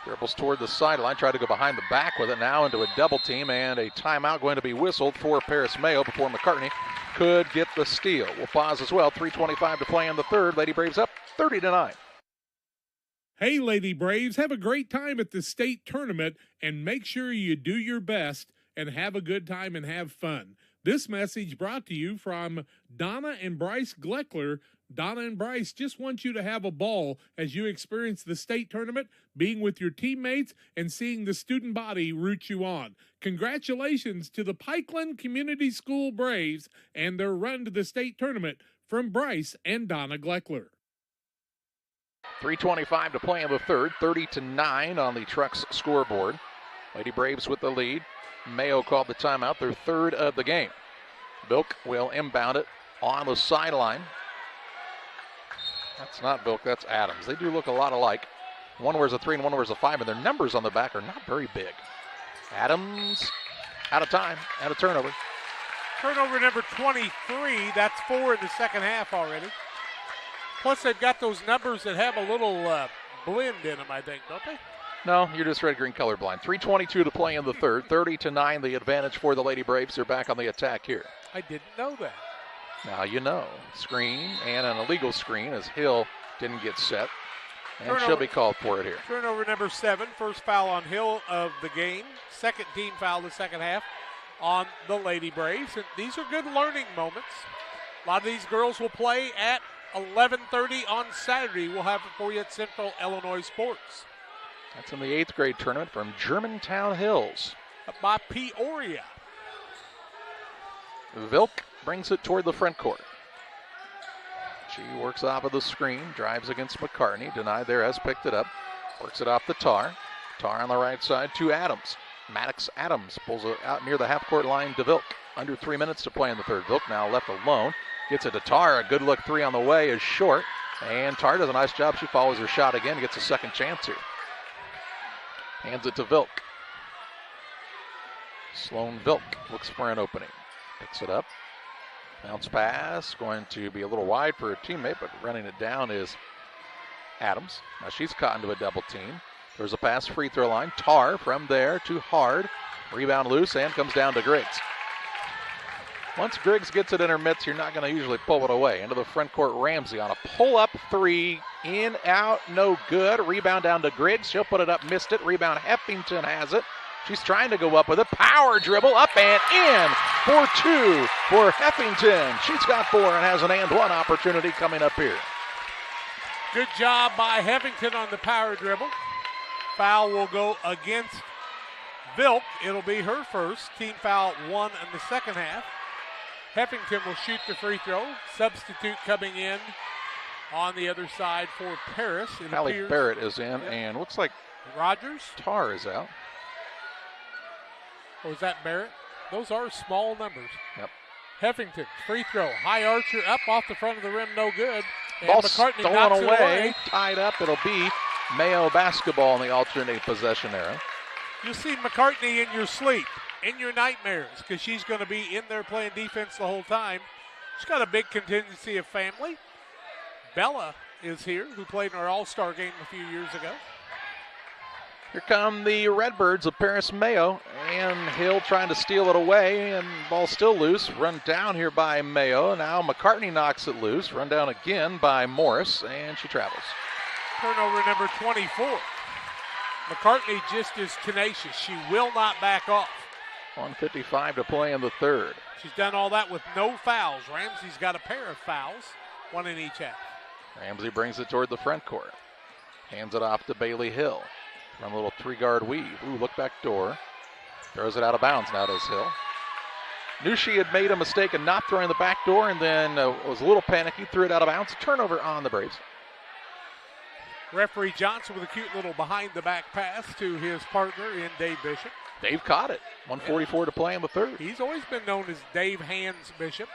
Dribbles toward the sideline, tried to go behind the back with it, now into a double team, and a timeout going to be whistled for Paris Mayo before McCartney could get the steal. We'll pause as well. 3:25 to play in the third. Lady Braves up 30-9. Hey, Lady Braves, have a great time at the state tournament, and make sure you do your best and have a good time and have fun. This message brought to you from Donna and Bryce Gleckler. Donna and Bryce just want you to have a ball as you experience the state tournament, being with your teammates, and seeing the student body root you on. Congratulations to the Pikeland Community School Braves and their run to the state tournament from Bryce and Donna Gleckler. 3:25 to play in the third, 30-9 on the Trucks scoreboard. Lady Braves with the lead. Mayo called the timeout, their third of the game. Vilk will inbound it on the sideline. That's not Vilk, that's Adams. They do look a lot alike. One wears a 3 and one wears a 5, and their numbers on the back are not very big. Adams out of time, and a turnover. Turnover number 23. That's 4 in the second half already. Plus, they've got those numbers that have a little blend in them, I think, don't they? No, you're just red-green colorblind. 3:22 to play in the third. 30-9, the advantage for the Lady Braves. They're back on the attack here. I didn't know that. Now you know. Screen and an illegal screen as Hill didn't get set. And she'll be called for it here. Turnover number 7. First foul on Hill of the game. Second team foul the second half on the Lady Braves. And these are good learning moments. A lot of these girls will play at 11:30 on Saturday. We'll have it for you at Central Illinois Sports. That's in the 8th grade tournament from Germantown Hills. Up by Peoria. Vilk brings it toward the front court. She works off of the screen, drives against McCartney. Denied there, has picked it up. Works it off the Tar. Tar on the right side to Adams. Maddox Adams pulls it out near the half-court line to Vilk. Under 3 minutes to play in the third. Vilk now left alone. Gets it to Tar. A good look 3 on the way is short. And Tar does a nice job. She follows her shot again. Gets a second chance here. Hands it to Vilk. Sloan Vilk looks for an opening. Picks it up. Bounce pass. Going to be a little wide for a teammate, but running it down is Adams. Now she's caught into a double team. There's a pass free throw line. Tar from there to Hard. Rebound loose and comes down to Griggs. Once Griggs gets it in her mitts, you're not going to usually pull it away. Into the front court, Ramsey on a pull-up 3. In, out, no good. Rebound down to Griggs. She'll put it up, missed it. Rebound, Heffington has it. She's trying to go up with it. Power dribble, up and in for 2 for Heffington. She's got 4 and has an and 1 opportunity coming up here. Good job by Heffington on the power dribble. Foul will go against Vilk. It'll be her first. Team foul 1 in the second half. Heffington will shoot the free throw. Substitute coming in on the other side for Paris. Hallie Barrett is in, and looks like Rogers. Tar is out. Or is that Barrett? Those are small numbers. Yep. Heffington, free throw. High archer up off the front of the rim, no good. And Ball McCartney stolen knocks it away, tied up. It'll be Mayo basketball in the alternate possession era. You'll see McCartney in your sleep, in your nightmares, because she's going to be in there playing defense the whole time. She's got a big contingency of family. Bella is here, who played in our All-Star game a few years ago. Here come the Redbirds of Paris Mayo, and Hill trying to steal it away, and ball still loose. Run down here by Mayo. Now McCartney knocks it loose. Run down again by Morris, and she travels. Turnover number 24. McCartney just is tenacious. She will not back off. 1:55 to play in the third. She's done all that with no fouls. Ramsey's got a pair of fouls, one in each half. Ramsey brings it toward the front court. Hands it off to Bailey Hill. Run a little three-guard weave. Ooh, look back door. Throws it out of bounds now, does Hill. Knew she had made a mistake in not throwing the back door, and then was a little panicky, threw it out of bounds. Turnover on the Braves. Referee Johnson with a cute little behind-the-back pass to his partner in Dave Bishop. Dave caught it. 1:44 to play in the third. He's always been known as Dave Hands Bishop.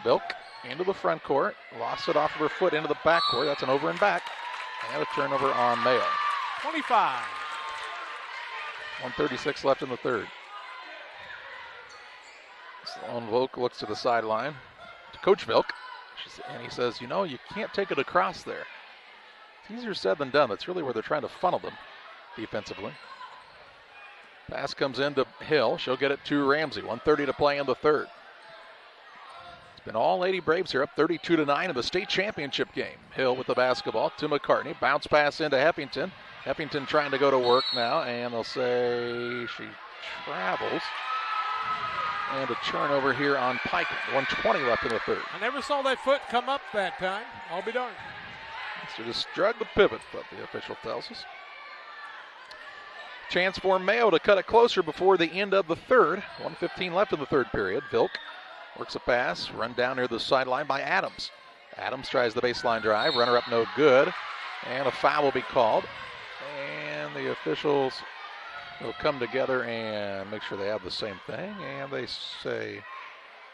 Bilk into the front court. Lost it off of her foot into the back court. That's an over and back. And a turnover on Mayo. 25. 1:36 left in the third. Sloan Volk looks to the sideline to Coach Vilk, and he says, you know, you can't take it across there. It's easier said than done. That's really where they're trying to funnel them defensively. Pass comes in to Hill. She'll get it to Ramsey. 1:30 to play in the third. It's been all Lady Braves here, up 32-9 in the state championship game. Hill with the basketball to McCartney. Bounce pass into Heffington. Heffington trying to go to work now, and they'll say she travels. And a turnover here on Pikeland. 1:20 left in the third. I never saw that foot come up that time. I'll be darned. So just drug the pivot, but the official tells us. Chance for Mayo to cut it closer before the end of the third. 1:15 left in the third period. Vilk works a pass, run down near the sideline by Adams. Adams tries the baseline drive, runner up no good, and a foul will be called. And the officials will come together and make sure they have the same thing, and they say,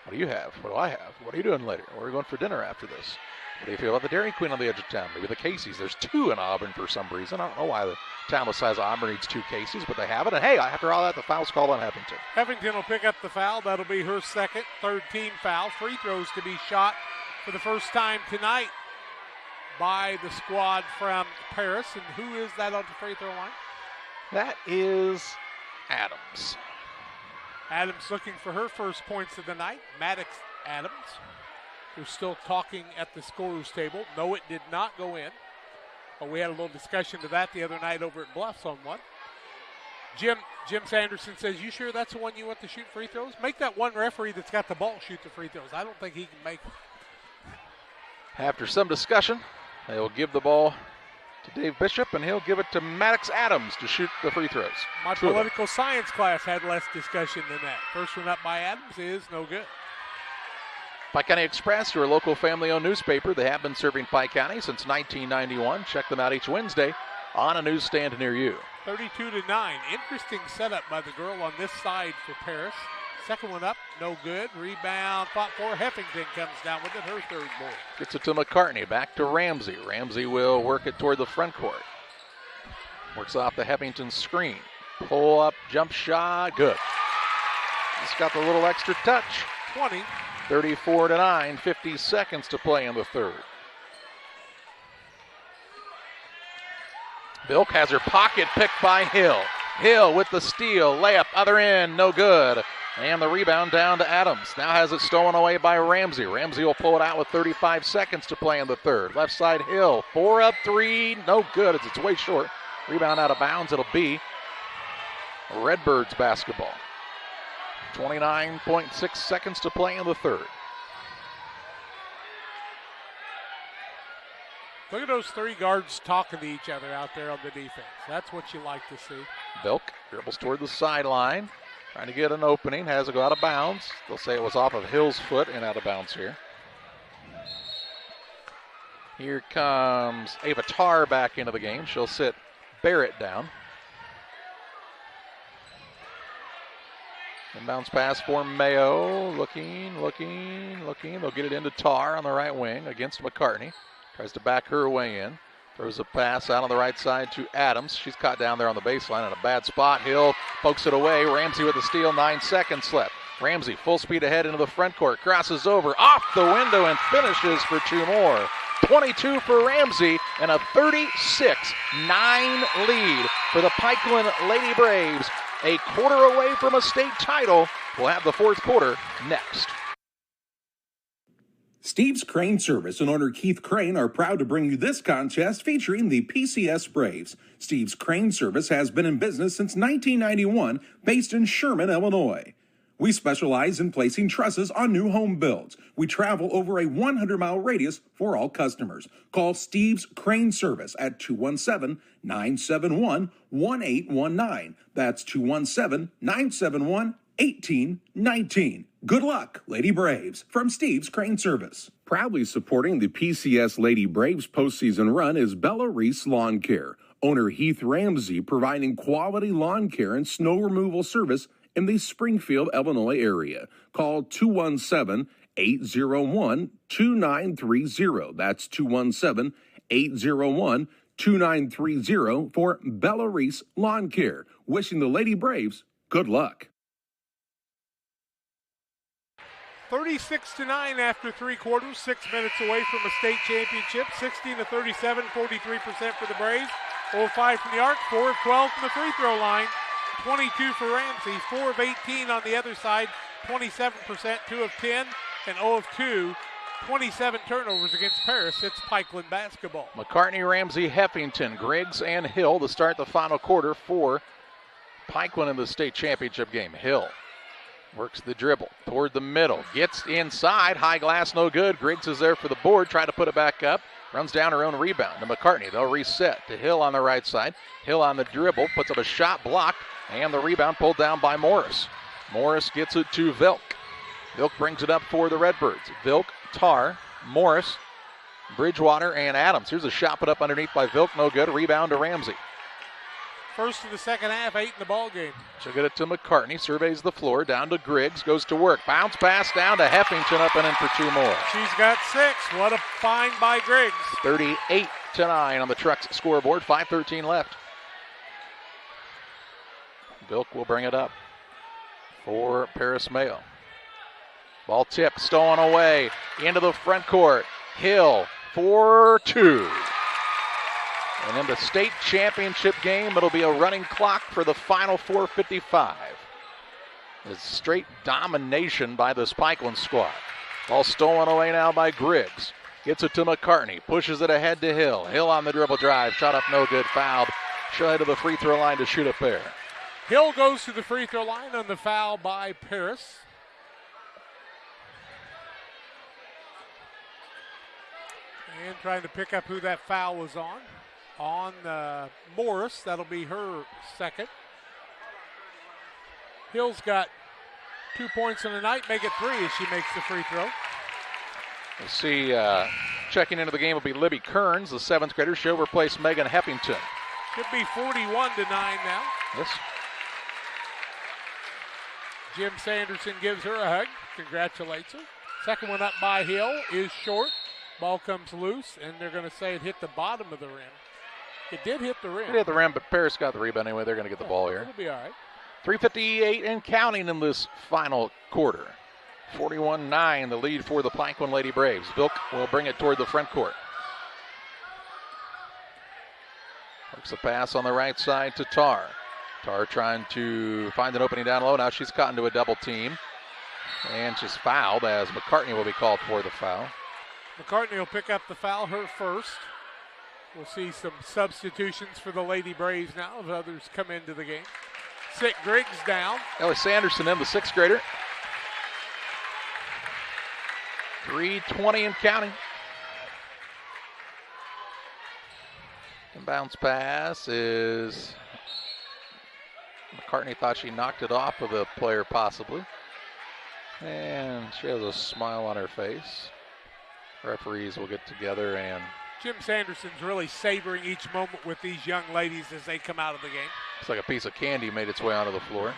what do you have? What do I have? What are you doing later? We're going for dinner after this. What do you feel about the Dairy Queen on the edge of town? Maybe the Casey's. There's two in Auburn for some reason. I don't know why the town the size of Auburn needs two Casey's, but they have it. And hey, after all that, the foul's called on Heffington. Heffington will pick up the foul. That'll be her second, third team foul. Free throws to be shot for the first time tonight by the squad from Paris. And who is that on the free throw line? That is Adams. Adams looking for her first points of the night. Maddox Adams. We're still talking at the scorer's table. No, it did not go in. But we had a little discussion to that the other night over at Bluffs on one. Jim Sanderson says, you sure that's the one you want to shoot free throws? Make that one referee that's got the ball shoot the free throws. I don't think he can make them. After some discussion, they will give the ball to Dave Bishop, and he'll give it to Maddox Adams to shoot the free throws. My political science class had less discussion than that. First one up by Adams is no good. Pike County Express, your local family-owned newspaper. They have been serving Pike County since 1991. Check them out each Wednesday on a newsstand near you. 32-9. Interesting setup by the girl on this side for Paris. Second one up, no good. Rebound, fought for. Heffington comes down with it, her third board. Gets it to McCartney, back to Ramsey. Ramsey will work it toward the front court. Works off the Heffington screen. Pull up, jump shot, good. Just got the little extra touch. 20. 34-9, 50 seconds to play in the third. Bilk has her pocket picked by Hill. Hill with the steal, layup, other end, no good. And the rebound down to Adams. Now has it stolen away by Ramsey. Ramsey will pull it out with 35 seconds to play in the third. Left side Hill, 4 up 3, no good. It's way short. Rebound out of bounds, it'll be Redbirds basketball. 29.6 seconds to play in the third. Look at those three guards talking to each other out there on the defense. That's what you like to see. Bilk dribbles toward the sideline, trying to get an opening, has to go out of bounds. They'll say it was off of Hill's foot and out of bounds here. Here comes Ava Tarr back into the game. She'll sit Barrett down. Inbounds pass for Mayo. Looking. They'll get it into Tar on the right wing against McCartney. Tries to back her way in. Throws a pass out on the right side to Adams. She's caught down there on the baseline in a bad spot. Hill pokes it away. Ramsey with the steal. 9 seconds left. Ramsey full speed ahead into the front court. Crosses over off the window and finishes for 2 more. 22 for Ramsey and a 36-9 lead for the Pikeland Lady Braves. A quarter away from a state title. We'll have the fourth quarter next. Steve's Crane Service and owner Keith Crane are proud to bring you this contest featuring the PCS Braves. Steve's Crane Service has been in business since 1991, based in Sherman, Illinois. We specialize in placing trusses on new home builds. We travel over a 100-mile radius for all customers. Call Steve's Crane Service at 217-971-1819. That's 217-971-1819. Good luck, Lady Braves, from Steve's Crane Service. Proudly supporting the PCS Lady Braves postseason run is Bella Reese Lawn Care. Owner Heath Ramsey providing quality lawn care and snow removal service in the Springfield, Illinois area. Call 217-801-2930. That's 217-801-2930 for Bella Reese Lawn Care. Wishing the Lady Braves good luck. 36-9 after 3 quarters, 6 minutes away from a state championship. 16-37, 43% for the Braves. 0-5 from the arc, 4 of 12 from the free throw line. 22 for Ramsey, 4 of 18 on the other side, 27%, 2 of 10, and 0 of 2. 27 turnovers against Paris. It's Pikeland basketball. McCartney, Ramsey, Heffington, Griggs, and Hill to start the final quarter for Pikeland in the state championship game. Hill works the dribble toward the middle, gets inside, high glass, no good. Griggs is there for the board, try to put it back up. Runs down her own rebound to McCartney. They'll reset to Hill on the right side. Hill on the dribble, puts up a shot blocked, and the rebound pulled down by Morris. Morris gets it to Vilk. Vilk brings it up for the Redbirds. Vilk, Tar, Morris, Bridgewater, and Adams. Here's a shot put up underneath by Vilk, no good. Rebound to Ramsey. First of the second half, 8 in the ball game. She'll get it to McCartney, surveys the floor, down to Griggs, goes to work. Bounce pass down to Heffington, up and in for 2 more. She's got 6. What a find by Griggs. 38-9 on the Trucks scoreboard, 5:13 left. Vilk will bring it up for Paris Mayo. Ball tip, stolen away into the front court. Hill for 2. And in the state championship game, it'll be a running clock for the final 4:55. It's straight domination by this Pikeland squad. Ball stolen away now by Griggs. Gets it to McCartney, pushes it ahead to Hill. Hill on the dribble drive, shot up no good, fouled. She'll head to the free throw line to shoot a pair. Hill goes to the free throw line on the foul by Paris. And trying to pick up who that foul was on. On Morris, that'll be her second. Hill's got 2 points in the night, make it 3 as she makes the free throw. We'll see, checking into the game will be Libby Kearns, the 7th grader. She'll replace Megan Heffington. Should be 41-9 now. Yes. Jim Sanderson gives her a hug, congratulates her. Second one up by Hill is short. Ball comes loose, and they're going to say it hit the bottom of the rim. It did hit the rim. It hit the rim, but Paris got the rebound anyway. They're going to get the ball here. It'll be all right. 3:58 and counting in this final quarter. 41-9, the lead for the Pikeland Lady Braves. Vilk will bring it toward the front court. Works the pass on the right side to Tar. Tar trying to find an opening down low. Now she's caught into a double team. And she's fouled as McCartney will be called for the foul. McCartney will pick up the foul, her first. We'll see some substitutions for the Lady Braves now as others come into the game. Sit Griggs down. Ellie Sanderson in, the 6th grader. 3:20 and counting. And bounce pass is... McCartney thought she knocked it off of a player possibly. And she has a smile on her face. Referees will get together and... Jim Sanderson's really savoring each moment with these young ladies as they come out of the game. It's like a piece of candy made its way onto the floor.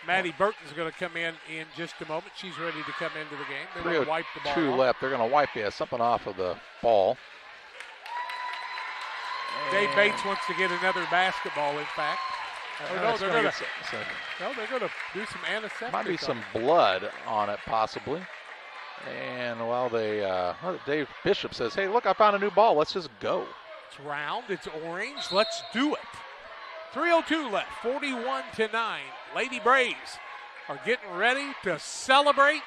Maddie Burton's going to come in just a moment. She's ready to come into the game. They're going to wipe the ball 2 off. left. They're going to wipe something off of the ball. Dave Bates wants to get another basketball, in fact. They're going to do some anesthetic. Might be some blood on it, possibly. And while Dave Bishop says, hey, look, I found a new ball. Let's just go. It's round. It's orange. Let's do it. 3:02 left. 41-9. Lady Braves are getting ready to celebrate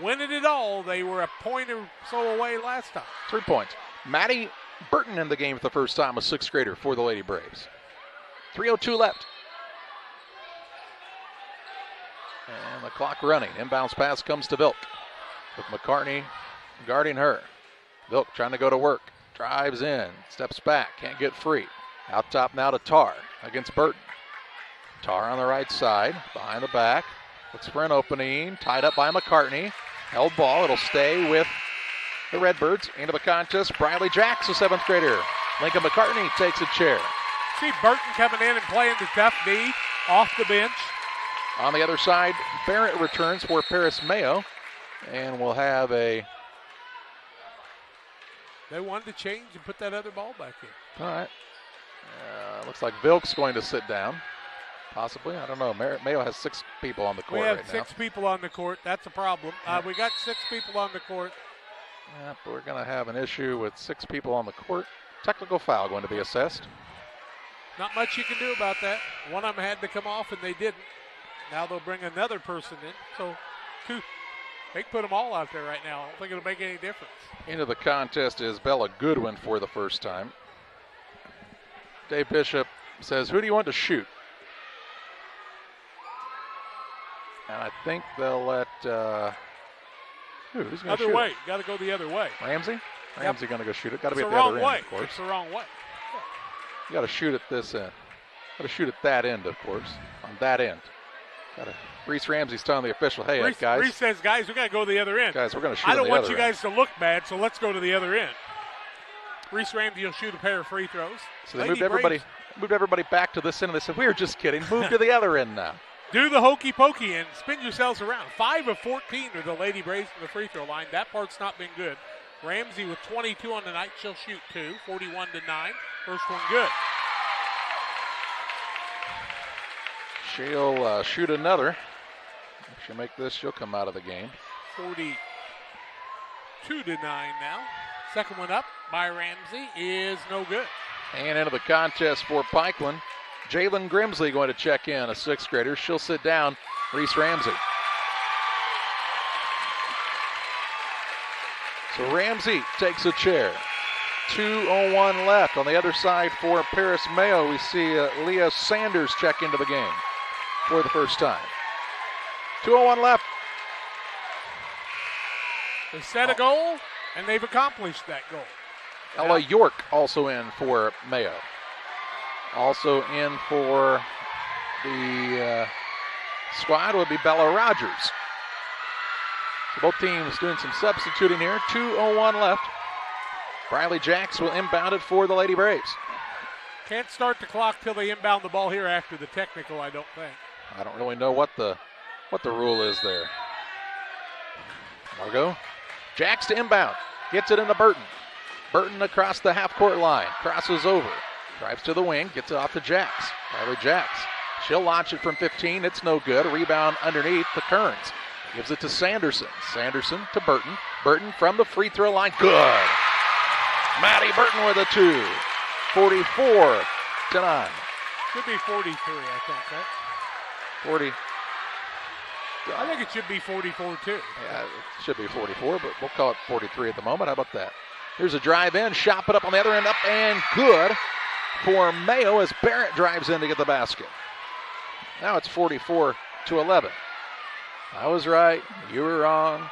winning it all. They were a point or so away last time. 3 points. Maddie Burton in the game for the first time, a 6th grader for the Lady Braves. 3:02 left. And the clock running. Inbounds pass comes to Vilk. With McCartney guarding her. Vilk trying to go to work. Drives in. Steps back. Can't get free. Out top now to Tar against Burton. Tar on the right side. Behind the back. Looks for an opening. Tied up by McCartney. Held ball. It'll stay with the Redbirds. Into the contest. Briley Jacks, a 7th grader. Lincoln McCartney takes a chair. See Burton coming in and playing the tough D off the bench. On the other side, Barrett returns for Paris Mayo. And we'll have They wanted to change and put that other ball back in. All right. Looks like Vilk's going to sit down. Possibly. I don't know. Mayo has 6 people on the court right now. We have 6 people on the court. That's a problem. We got 6 people on the court. Yeah, but we're going to have an issue with 6 people on the court. Technical foul going to be assessed. Not much you can do about that. One of them had to come off, and they didn't. Now they'll bring another person in. So 2. They can put them all out there right now. I don't think it'll make any difference. Into the contest is Bella Goodwin for the first time. Dave Bishop says, who do you want to shoot? And I think they'll let, who's going to shoot? Other way. Got to go the other way. Ramsey? Ramsey going to go shoot it. Got to be it's at the the wrong other way. end, of course. It's the wrong way. You got to shoot at this end. Got to shoot at that end, of course. On that end. Reese Ramsey's telling the official, hey, guys. Reese says, guys, we got to go to the other end. Guys, we're going to shoot I don't on the want other you guys to look bad, so let's go to the other end. Reese Ramsey will shoot a pair of free throws. So they moved everybody back to this end, and they said, we were just kidding. Move to the other end now. Do the hokey pokey and spin yourselves around. 5 of 14 are the Lady Braves from the free throw line. That part's not been good. Ramsey with 22 on the night. She'll shoot 2, 41-9. First one good. She'll shoot another. If she make this, she'll come out of the game. 42-9 now. Second one up by Ramsey is no good. And into the contest for Pikeland. Jalen Grimsley going to check in, a 6th grader. She'll sit down. Reese Ramsey. So Ramsey takes a chair. 2:01 left. On the other side for Paris Mayo, we see Leah Sanders check into the game for the first time. 2:01 left. They set a goal, and they've accomplished that goal. Ella York also in for Mayo. Also in for the squad would be Bella Rogers. So both teams doing some substituting here. 2:01 left. Briley Jacks will inbound it for the Lady Braves. Can't start the clock till they inbound the ball here after the technical, I don't think. I don't really know what the rule is there. Margot. Jacks to inbound. Gets it into Burton. Burton across the half-court line. Crosses over. Drives to the wing. Gets it off to Jacks. Briley Jacks. She'll launch it from 15. It's no good. A rebound underneath to Kearns. Gives it to Sanderson. Sanderson to Burton. Burton from the free throw line. Good. Maddie Burton with a 2. 44-9. Should be 43, I think, right? 40. I think it should be 44, too. Yeah, it should be 44, but we'll call it 43 at the moment. How about that? Here's a drive in. Shot put up on the other end. Up and good for Mayo as Barrett drives in to get the basket. Now it's 44-11. I was right. You were wrong.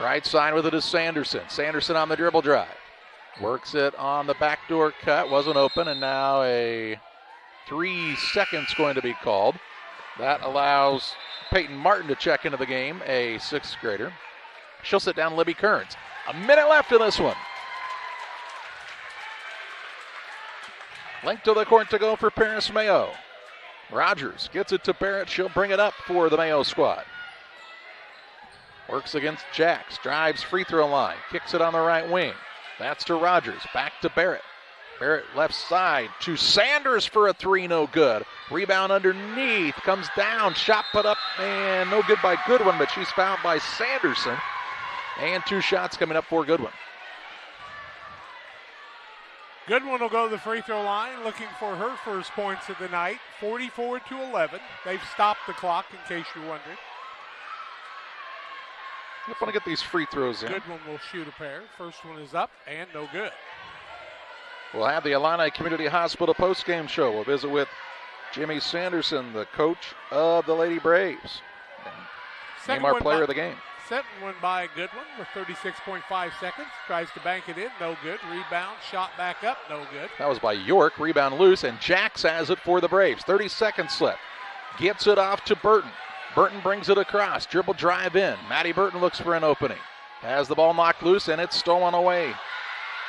Right side with it is Sanderson. Sanderson on the dribble drive. Works it on the backdoor cut. Wasn't open, and now a 3 seconds going to be called. That allows Peyton Martin to check into the game, a 6th grader. She'll sit down Libby Kearns. A minute left in this one. Length to the court to go for Paris Mayo. Rogers gets it to Barrett. She'll bring it up for the Mayo squad. Works against Jacks. Drives free throw line. Kicks it on the right wing. That's to Rogers. Back to Barrett. Barrett left side to Sanders for a three. No good. Rebound underneath. Comes down. Shot put up and no good by Goodwin, but she's fouled by Sanderson. And 2 shots coming up for Goodwin. Goodwin will go to the free throw line looking for her first points of the night. 44-11. They've stopped the clock in case you're wondering. I want to get these free throws in. Goodwin will shoot a pair. First one is up and no good. We'll have the Illini Community Hospital postgame show. We'll visit with Jimmy Sanderson, the coach of the Lady Braves. Name our player of the game. Second one by Goodwin with 36.5 seconds. Tries to bank it in, no good. Rebound, shot back up, no good. That was by York. Rebound loose, and Jacks has it for the Braves. 30 seconds left. Gets it off to Burton. Burton brings it across. Dribble drive in. Maddie Burton looks for an opening. Has the ball knocked loose, and it's stolen away.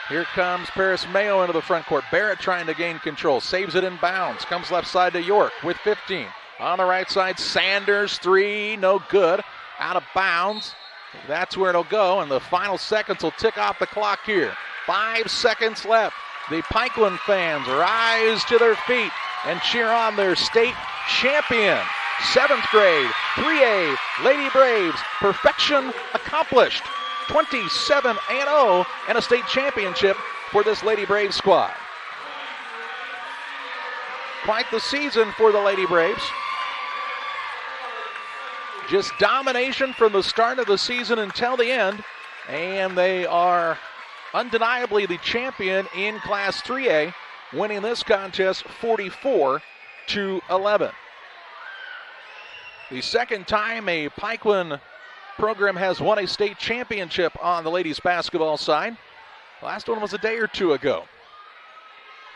Here comes Paris Mayo into the front court. Barrett trying to gain control. Saves it in bounds. Comes left side to York with 15. On the right side, Sanders, 3, no good. Out of bounds. That's where it'll go, and the final seconds will tick off the clock here. 5 seconds left. The Pikeland fans rise to their feet and cheer on their state champion. 7th grade, 3A, Lady Braves, perfection accomplished. 27-0 and a state championship for this Lady Braves squad. Quite the season for the Lady Braves. Just domination from the start of the season until the end, and they are undeniably the champion in Class 3A, winning this contest 44-11. The second time a Pikeland program has won a state championship on the ladies basketball side. The last one was a day or two ago.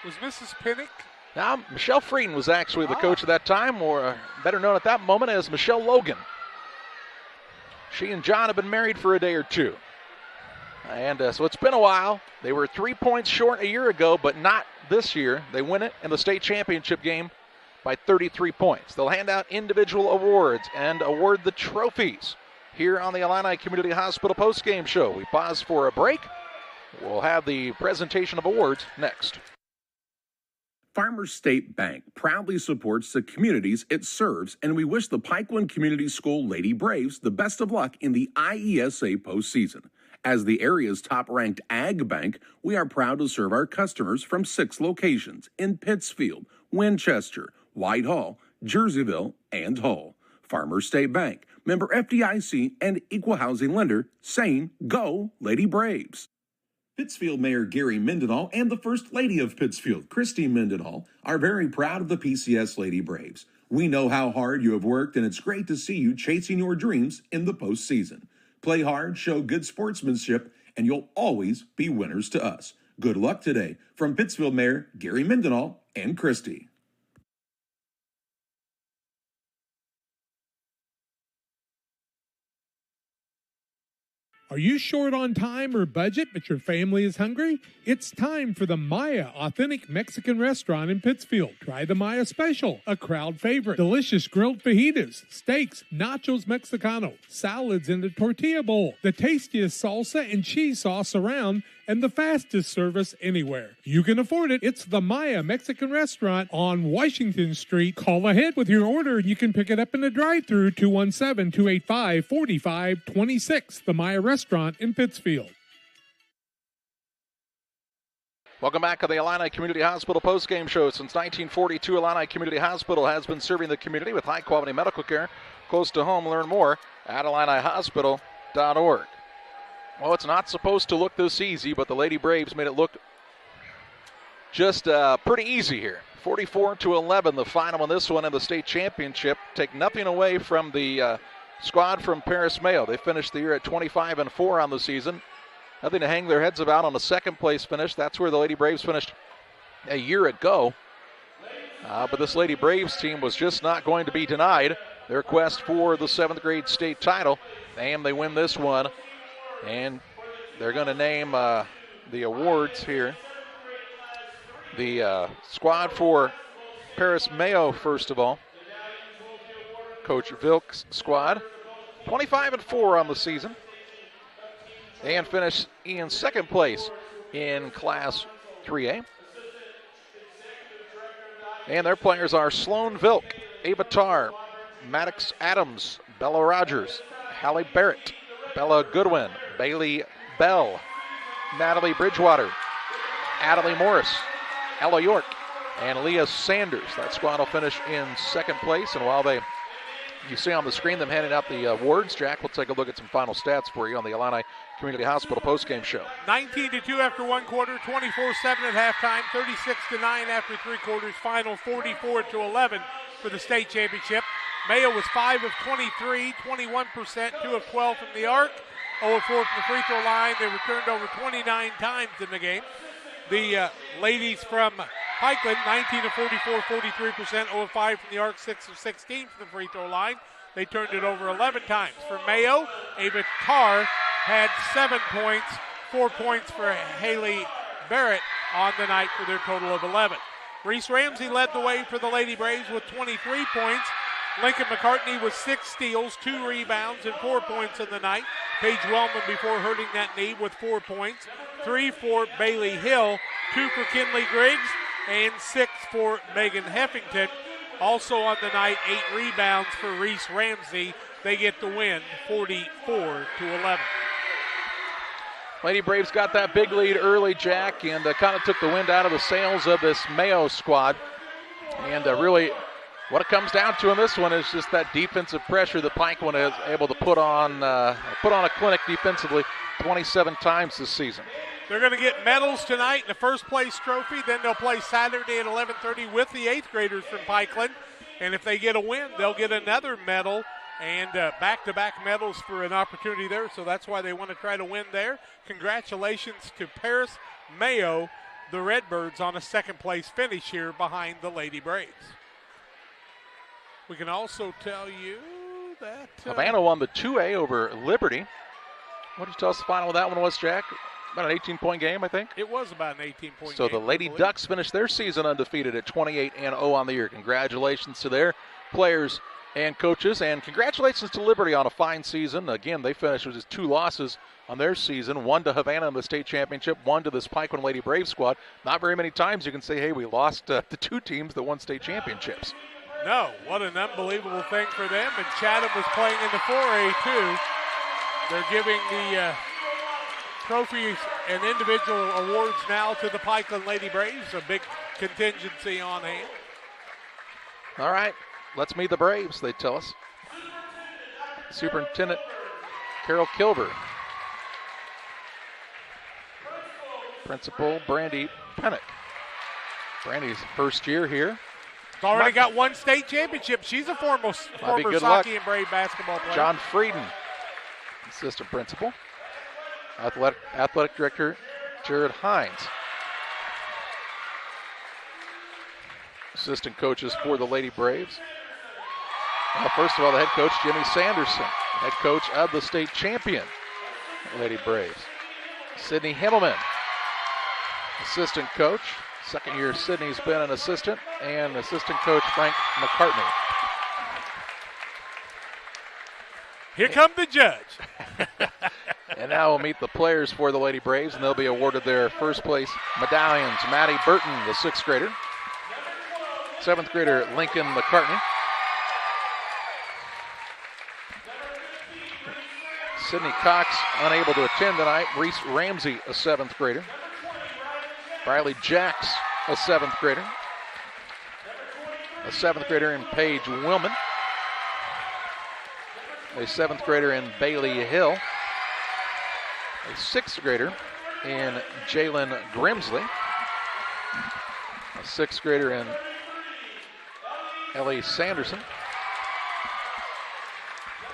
Was Mrs. Pinnock? Now, Michelle Frieden was actually the coach at that time, or better known at that moment as Michelle Logan. She and John have been married for a day or two. And so it's been a while. They were 3 points short a year ago, but not this year. They win it in the state championship game by 33 points. They'll hand out individual awards and award the trophies here on the Illini Community Hospital postgame show. We pause for a break. We'll have the presentation of awards next. Farmers State Bank proudly supports the communities it serves, and we wish the Pikeland Community School Lady Braves the best of luck in the IESA postseason. As the area's top-ranked ag bank, we are proud to serve our customers from 6 locations in Pittsfield, Winchester, Whitehall, Jerseyville, and Hull. Farmers State Bank, member FDIC and equal housing lender, saying, go Lady Braves. Pittsfield Mayor Gary Mendenhall and the First Lady of Pittsfield, Christy Mendenhall, are very proud of the PCS Lady Braves. We know how hard you have worked, and it's great to see you chasing your dreams in the postseason. Play hard, show good sportsmanship, and you'll always be winners to us. Good luck today from Pittsfield Mayor Gary Mendenhall and Christy. Are you short on time or budget, but your family is hungry? It's time for the Mayo Authentic Mexican Restaurant in Pittsfield. Try the Mayo Special, a crowd favorite. Delicious grilled fajitas, steaks, nachos Mexicano, salads in a tortilla bowl, the tastiest salsa and cheese sauce around, and the fastest service anywhere. You can afford it. It's the Mayo Mexican Restaurant on Washington Street. Call ahead with your order and you can pick it up in the drive-thru 217-285-4526. The Mayo Restaurant in Pittsfield. Welcome back to the Illini Community Hospital postgame show. Since 1942, Illini Community Hospital has been serving the community with high-quality medical care close to home. Learn more at IlliniHospital.org. Well, it's not supposed to look this easy, but the Lady Braves made it look just pretty easy here. 44-11, the final on this one in the state championship. Take nothing away from the squad from Paris Mayo. They finished the year at 25-4 on the season. Nothing to hang their heads about on a second-place finish. That's where the Lady Braves finished a year ago. But this Lady Braves team was just not going to be denied their quest for the 7th grade state title. And they win this one. And they're going to name the awards here. The squad for Paris Mayo, first of all. Coach Vilk's squad, 25-4 on the season. And finished in second place in Class 3A. And their players are Sloan Vilk, Ava Tarr, Maddox Adams, Bella Rogers, Hallie Barrett, Bella Goodwin, Bailey Bell, Natalie Bridgewater, Adelie Morris, Ella York, and Leah Sanders. That squad will finish in second place. And while you see on the screen them handing out the awards, Jack, we'll take a look at some final stats for you on the Illini Community Hospital postgame show. 19-2 after one quarter, 24-7 at halftime, 36-9 after three quarters, final 44-11 for the state championship. Mayo was 5 of 23, 21%, 2 of 12 from the arc, 0 of 4 from the free throw line. They were turned over 29 times in the game. The ladies from Pikeland, 19 of 44, 43%, 0 of 5 from the arc, 6 of 16 from the free throw line. They turned it over 11 times. For Mayo, Ava Tarr had 7 points, 4 points for Haley Barrett on the night for their total of 11. Reese Ramsey led the way for the Lady Braves with 23 points. Lincoln McCartney with 6 steals, 2 rebounds, and 4 points in the night. Paige Wellman before hurting that knee with 4 points. 3 for Bailey Hill, 2 for Kinley Griggs, and 6 for Megan Heffington. Also on the night, 8 rebounds for Reese Ramsey. They get the win, 44-11. Lady Braves got that big lead early, Jack, and kind of took the wind out of the sails of this Mayo squad. And really, what it comes down to in this one is just that defensive pressure that Pikeland is able to put on a clinic defensively 27 times this season. They're going to get medals tonight in the first place trophy. Then they'll play Saturday at 11:30 with the 8th graders from Pikeland. And if they get a win, they'll get another medal and back-to-back medals for an opportunity there. So that's why they want to try to win there. Congratulations to Paris Mayo, the Redbirds, on a second place finish here behind the Lady Braves. We can also tell you that Havana won the 2A over Liberty. What did you tell us the final of that one was, Jack? About an 18-point game, I think. It was about an 18-point game. So the Lady Ducks finished their season undefeated at 28-0 on the year. Congratulations to their players and coaches, and congratulations to Liberty on a fine season. Again, they finished with just 2 losses on their season, 1 to Havana in the state championship, 1 to this Pikeland Lady Brave squad. Not very many times you can say, hey, we lost to 2 teams that won state championships. No, what an unbelievable thing for them. And Chatham was playing in the 4A too. They're giving the trophies and individual awards now to the Pikeland Lady Braves. A big contingency on hand. All right, let's meet the Braves, they tell us. Superintendent Carol Kilber. Principal Brandy Pennick. Brandy's first year here. Already got 1 state championship. She's a former Saki and Brave basketball player. John Frieden, assistant principal. Athletic director Jared Hines. Assistant coaches for the Lady Braves. Well, first of all, the head coach, Jimmy Sanderson, head coach of the state champion Lady Braves. Sydney Himmelman, assistant coach. Second year, Sydney's been an assistant, and assistant coach Frank McCartney. Here comes the judge. And now we'll meet the players for the Lady Braves, and they'll be awarded their first place medallions. Maddie Burton, the 6th grader. 7th grader Lincoln McCartney. Sydney Cox unable to attend tonight. Reese Ramsey, a 7th grader. Riley Jacks, a 7th grader. A 7th grader in Paige Willman. A 7th grader in Bailey Hill. A 6th grader in Jalen Grimsley. A 6th grader in Ellie Sanderson.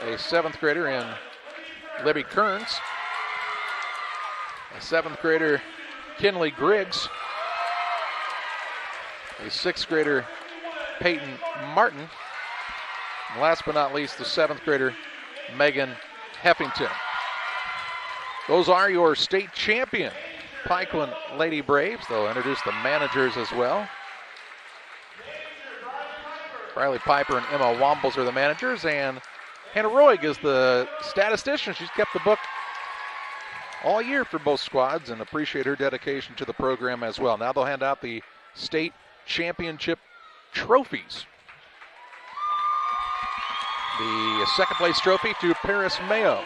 A 7th grader in Libby Kearns. A 7th grader Kinley Griggs. A 6th grader Peyton Martin. And last but not least, the 7th grader Megan Heffington. Those are your state champion Pikeland Lady Braves. They'll introduce the managers as well. Riley Piper and Emma Wombles are the managers, and Hannah Roig is the statistician. She's kept the book all year for both squads, and appreciate her dedication to the program as well. Now they'll hand out the state championship trophies. The second place trophy to Paris Mayo,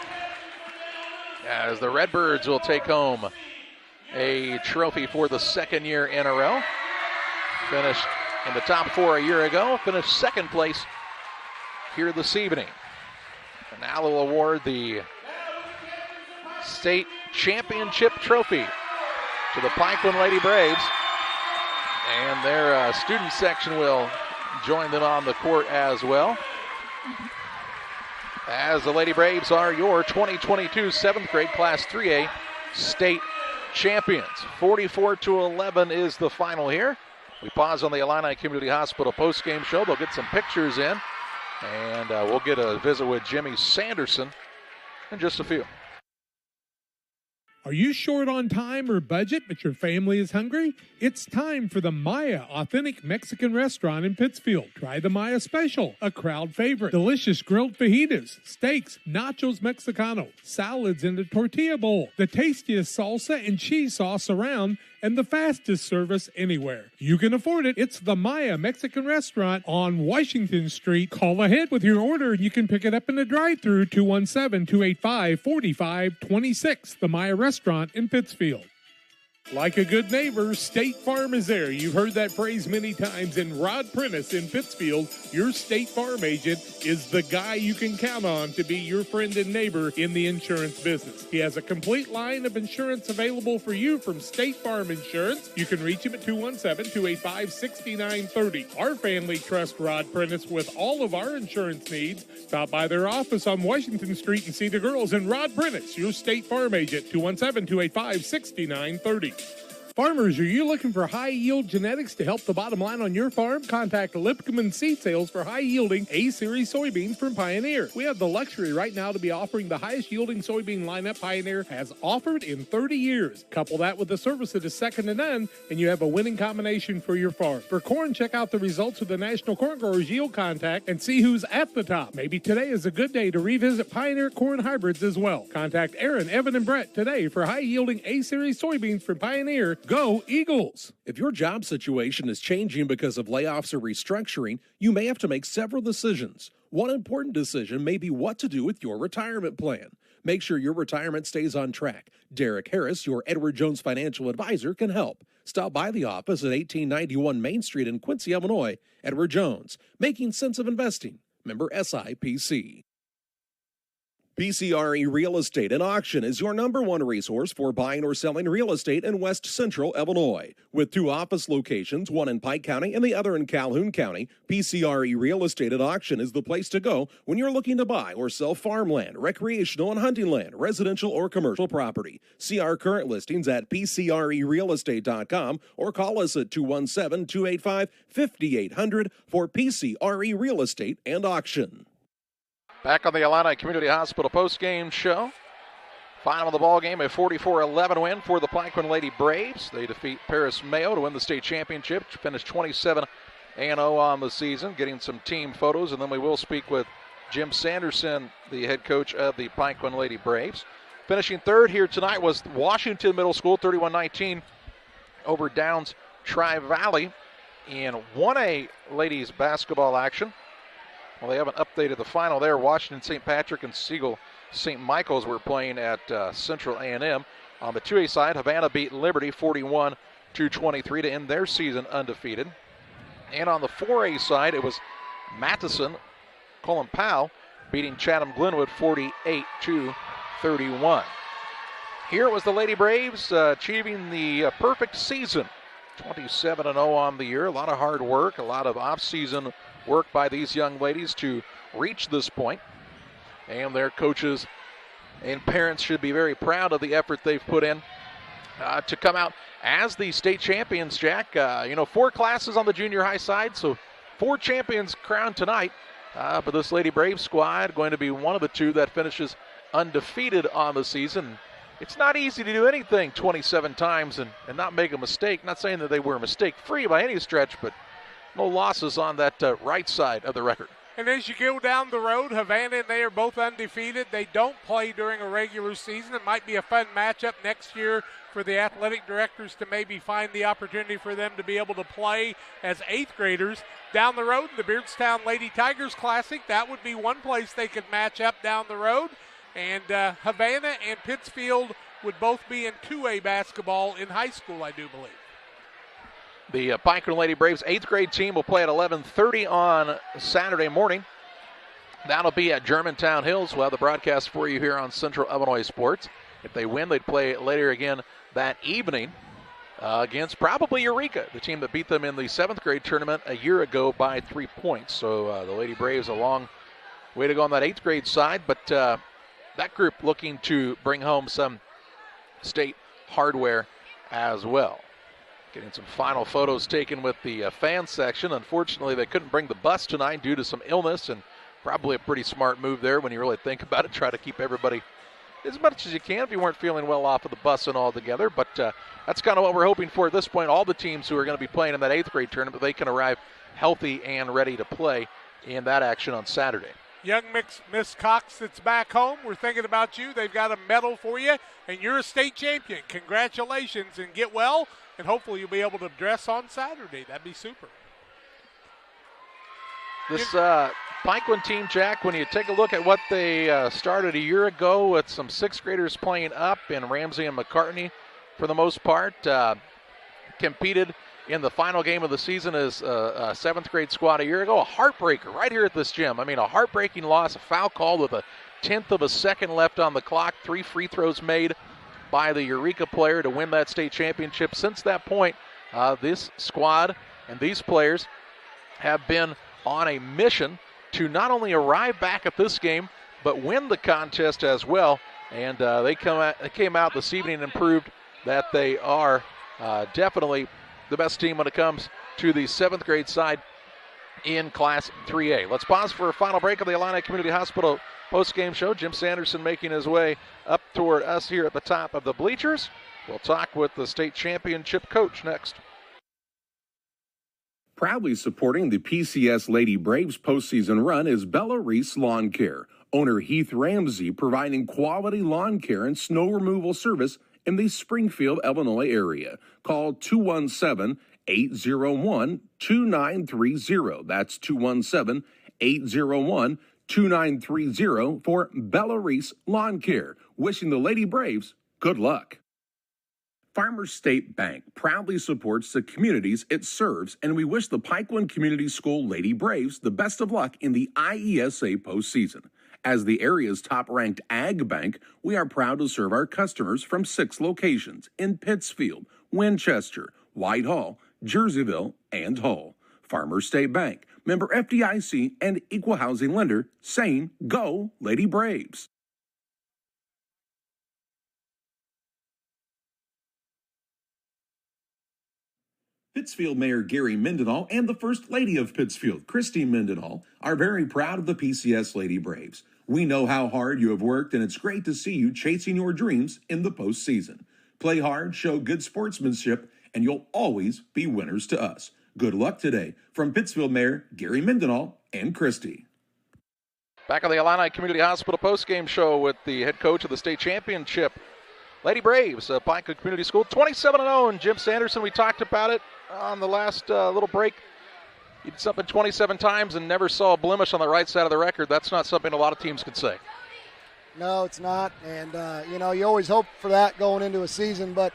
as the Redbirds will take home a trophy for the second year in a row. Finished in the top 4 a year ago, finished second place here this evening. And now they'll award the state championship trophy to the Pikeland Lady Braves. And their student section will join them on the court as well, as the Lady Braves are your 2022 7th grade Class 3A state champions. 44-11 is the final here. We pause on the Illini Community Hospital postgame show. They'll get some pictures in, and we'll get a visit with Jimmy Sanderson in just a few. Are you short on time or budget, but your family is hungry? It's time for the Mayo Authentic Mexican Restaurant in Pittsfield. Try the Mayo Special, a crowd favorite. Delicious grilled fajitas, steaks, nachos Mexicano, salads in a tortilla bowl, the tastiest salsa and cheese sauce around, and the fastest service anywhere. You can afford it. It's the Mayo Mexican Restaurant on Washington Street. Call ahead with your order and you can pick it up in the drive-thru, 217-285-4526. The Mayo Restaurant in Pittsfield. Like a good neighbor, State Farm is there. You've heard that phrase many times. And Rod Prentice in Pittsfield, your State Farm agent, is the guy you can count on to be your friend and neighbor in the insurance business. He has a complete line of insurance available for you from State Farm Insurance. You can reach him at 217-285-6930. Our family trusts Rod Prentice with all of our insurance needs. Stop by their office on Washington Street and see the girls. And Rod Prentice, your State Farm agent, 217-285-6930. Farmers, are you looking for high-yield genetics to help the bottom line on your farm? Contact Lipcomb Seed Sales for high-yielding A-Series soybeans from Pioneer. We have the luxury right now to be offering the highest-yielding soybean lineup Pioneer has offered in 30 years. Couple that with a service that is second to none, and you have a winning combination for your farm. For corn, check out the results of the National Corn Growers Yield Contact and see who's at the top. Maybe today is a good day to revisit Pioneer corn hybrids as well. Contact Aaron, Evan, and Brett today for high-yielding A-Series soybeans from Pioneer. Go Eagles! If your job situation is changing because of layoffs or restructuring, you may have to make several decisions. One important decision may be what to do with your retirement plan. Make sure your retirement stays on track. Derek Harris, your Edward Jones financial advisor, can help. Stop by the office at 1891 Main Street in Quincy, Illinois. Edward Jones, making sense of investing. Member SIPC. PCRE Real Estate and Auction is your #1 resource for buying or selling real estate in West Central Illinois. With 2 office locations, one in Pike County and the other in Calhoun County, PCRE Real Estate and Auction is the place to go when you're looking to buy or sell farmland, recreational and hunting land, residential or commercial property. See our current listings at PCRERealestate.com or call us at 217-285-5800 for PCRE Real Estate and Auction. Back on the Illini Community Hospital postgame show. Final of the ball game, a 44-11 win for the Pikeland Lady Braves. They defeat Paris Mayo to win the state championship, finished 27-0 on the season, getting some team photos, and then we will speak with Jim Sanderson, the head coach of the Pikeland Lady Braves. Finishing third here tonight was Washington Middle School, 31-19 over Downs Tri-Valley in 1A ladies basketball action. Well, they haven't updated the final there. Washington St. Patrick and Siegel St. Michael's were playing at Central A&M. On the 2A side, Havana beat Liberty 41-23 to end their season undefeated. And on the 4A side, it was Matheson, Colin Powell, beating Chatham Glenwood 48-31. Here it was the Lady Braves achieving the perfect season, 27-0 on the year. A lot of hard work, a lot of off-season work by these young ladies to reach this point. And their coaches and parents should be very proud of the effort they've put in to come out as the state champions, Jack. 4 classes on the junior high side, so 4 champions crowned tonight. But this Lady Braves squad going to be one of the 2 that finishes undefeated on the season. It's not easy to do anything 27 times and not make a mistake. Not saying that they were mistake-free by any stretch, but No losses on that right side of the record. And as you go down the road, Havana and they are both undefeated. They don't play during a regular season. It might be a fun matchup next year for the athletic directors to maybe find the opportunity for them to be able to play as 8th graders. Down the road, the Beardstown Lady Tigers Classic, that would be one place they could match up down the road. And Havana and Pittsfield would both be in 2A basketball in high school, I do believe. The Pikeland Lady Braves 8th grade team will play at 11:30 on Saturday morning. That'll be at Germantown Hills. We'll have the broadcast for you here on Central Illinois Sports. If they win, they'd play later again that evening against probably Eureka, the team that beat them in the 7th grade tournament a year ago by 3 points. So the Lady Braves a long way to go on that 8th grade side, but that group looking to bring home some state hardware as well. Getting some final photos taken with the fan section. Unfortunately, they couldn't bring the bus tonight due to some illness, and probably a pretty smart move there when you really think about it. Try to keep everybody as much as you can if you weren't feeling well off of the bus and all together. But that's kind of what we're hoping for at this point. All the teams who are going to be playing in that 8th grade tournament, they can arrive healthy and ready to play in that action on Saturday. Young Miss Cox that's back home, we're thinking about you. They've got a medal for you, and you're a state champion. Congratulations, and get well, and hopefully you'll be able to dress on Saturday. That'd be super. This Pikeland team, Jack, when you take a look at what they started a year ago with some 6th graders playing up and Ramsey and McCartney for the most part, competed in the final game of the season as a 7th grade squad a year ago. A heartbreaker right here at this gym. I mean, a heartbreaking loss, a foul call with a 1/10 of a second left on the clock. 3 free throws made by the Eureka player to win that state championship. Since that point, this squad and these players have been on a mission to not only arrive back at this game, but win the contest as well. And they came out this evening and proved that they are definitely the best team when it comes to the 7th grade side in Class 3A. Let's pause for a final break of the Illini Community Hospital post-game show. Jim Sanderson making his way up toward us here at the top of the bleachers. We'll talk with the state championship coach next. Proudly supporting the PCS Lady Braves postseason run is Bella Reese Lawn Care. Owner Heath Ramsey providing quality lawn care and snow removal service in the Springfield, Illinois area. Call 217-801-2930. That's 217-801-2930 for Bella Reese Lawn Care. Wishing the Lady Braves good luck. Farmers State Bank proudly supports the communities it serves, and we wish the Pikeland Community School Lady Braves the best of luck in the IESA postseason. As the area's top-ranked ag bank, we are proud to serve our customers from 6 locations in Pittsfield, Winchester, Whitehall, Jerseyville, and Hull. Farmers State Bank, member FDIC and equal housing lender, saying, go Lady Braves. Pittsfield Mayor Gary Mendenhall and the First Lady of Pittsfield, Christy Mendenhall, are very proud of the PCS Lady Braves. We know how hard you have worked, and it's great to see you chasing your dreams in the postseason. Play hard, show good sportsmanship, and you'll always be winners to us. Good luck today from Pittsfield Mayor Gary Mendenhall and Christy. Back on the Illini Community Hospital postgame show with the head coach of the state championship Lady Braves, Pikeland Community School, 27-0, and Jim Sanderson, we talked about it on the last little break. He did something 27 times and never saw a blemish on the right side of the record. That's not something a lot of teams could say. No, it's not. And, you always hope for that going into a season, but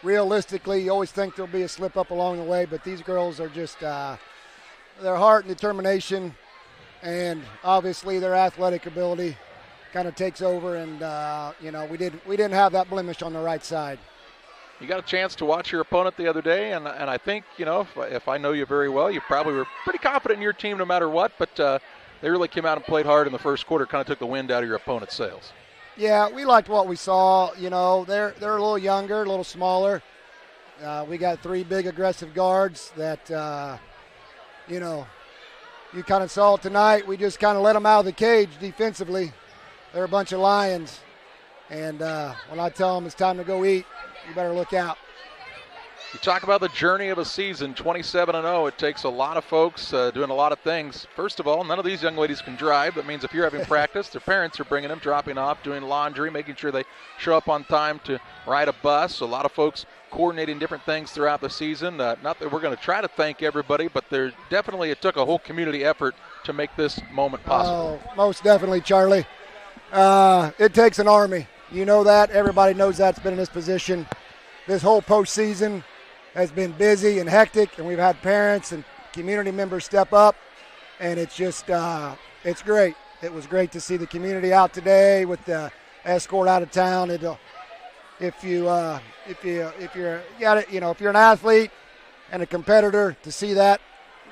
realistically, you always think there'll be a slip-up along the way. But these girls are just their heart and determination and obviously their athletic ability kind of takes over. And, we didn't have that blemish on the right side. You got a chance to watch your opponent the other day, and I think, if I know you very well, you probably were pretty confident in your team no matter what, but they really came out and played hard in the first quarter, kind of took the wind out of your opponent's sails. Yeah, we liked what we saw. They're a little younger, a little smaller. We got 3 big aggressive guards that, you kind of saw tonight. We just kind of let them out of the cage defensively. They're a bunch of lions, and when I tell them it's time to go eat, you better look out. You talk about the journey of a season, 27-0. It takes a lot of folks doing a lot of things. First of all, none of these young ladies can drive. That means if you're having practice, their parents are bringing them, dropping off, doing laundry, making sure they show up on time to ride a bus. A lot of folks coordinating different things throughout the season. Not that we're going to try to thank everybody, but there definitely it took a whole community effort to make this moment possible. Oh, most definitely, Charlie. It takes an army. You know that. Everybody knows that's been in this position. This whole postseason has been busy and hectic, and we've had parents and community members step up, and it's just it's great. It was great to see the community out today with the escort out of town. If you're an athlete and a competitor, to see that,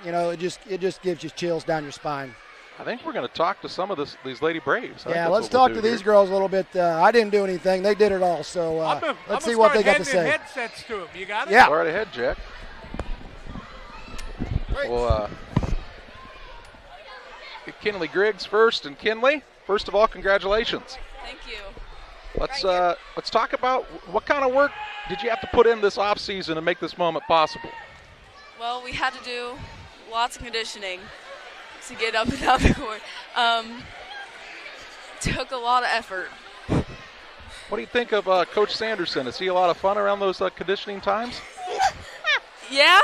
it just gives you chills down your spine. I think we're going to talk to some of these Lady Braves. Yeah, let's talk to these girls a little bit. I didn't do anything; they did it all. So let's see what they got to say. Headsets to them. You got it? Yeah. Go right ahead, Jack. Well, get Kinley Griggs first, and Kinley, first of all, congratulations. Thank you. Let's talk about what kind of work did you have to put in this off season to make this moment possible. Well, we had to do lots of conditioning to get up and down the court. Took a lot of effort. What do you think of Coach Sanderson? Is he a lot of fun around those conditioning times? Yeah.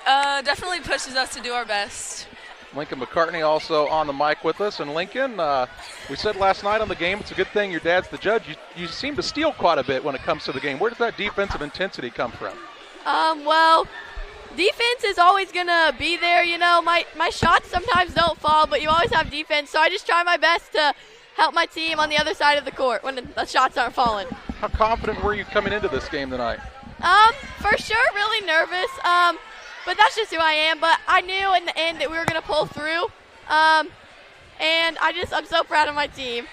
Definitely pushes us to do our best. Lincoln McCartney also on the mic with us. And Lincoln, we said last night on the game, it's a good thing your dad's the judge. You seem to steal quite a bit when it comes to the game. Where does that defensive intensity come from? Well, defense is always going to be there. My shots sometimes don't fall, but you always have defense. So I just try my best to help my team on the other side of the court when the shots aren't falling. How confident were you coming into this game tonight? For sure, really nervous. But that's just who I am. But I knew in the end that we were going to pull through. And I'm so proud of my team.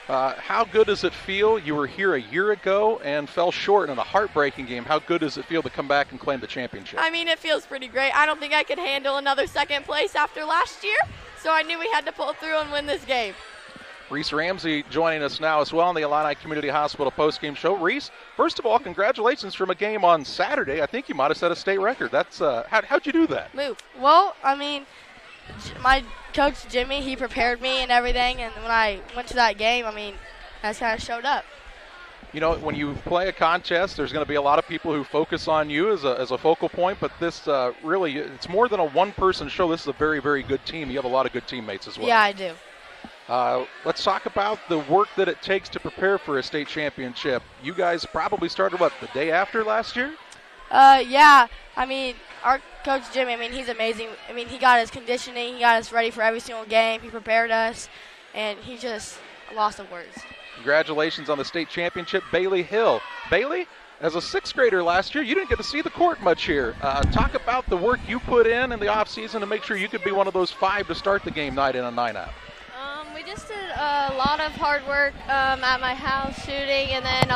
How good does it feel? You were here a year ago and fell short in a heartbreaking game. How good does it feel to come back and claim the championship? I mean, it feels pretty great. I don't think I could handle another second place after last year. So I knew we had to pull through and win this game. Reese Ramsey joining us now as well on the Illini Community Hospital postgame show. Reese, first of all, congratulations from a game on Saturday. I think you might have set a state record. That's how'd you do that? Well, I mean, my coach Jimmy, he prepared me and everything, and when I went to that game, I mean, I just kind of showed up. When you play a contest, there's going to be a lot of people who focus on you as a focal point, but this really, it's more than a one-person show. This is a very, very good team. You have a lot of good teammates as well. Yeah, I do. Let's talk about the work that it takes to prepare for a state championship. You guys probably started, the day after last year? Yeah. I mean, our coach Jimmy, he's amazing. He got us conditioning. He got us ready for every single game. He prepared us, and he just lost the words. Congratulations on the state championship, Bailey Hill. Bailey, as a sixth grader last year, you didn't get to see the court much here. Talk about the work you put in the offseason to make sure you could be one of those 5 to start the game night in and night out. We just did a lot of hard work at my house shooting, and then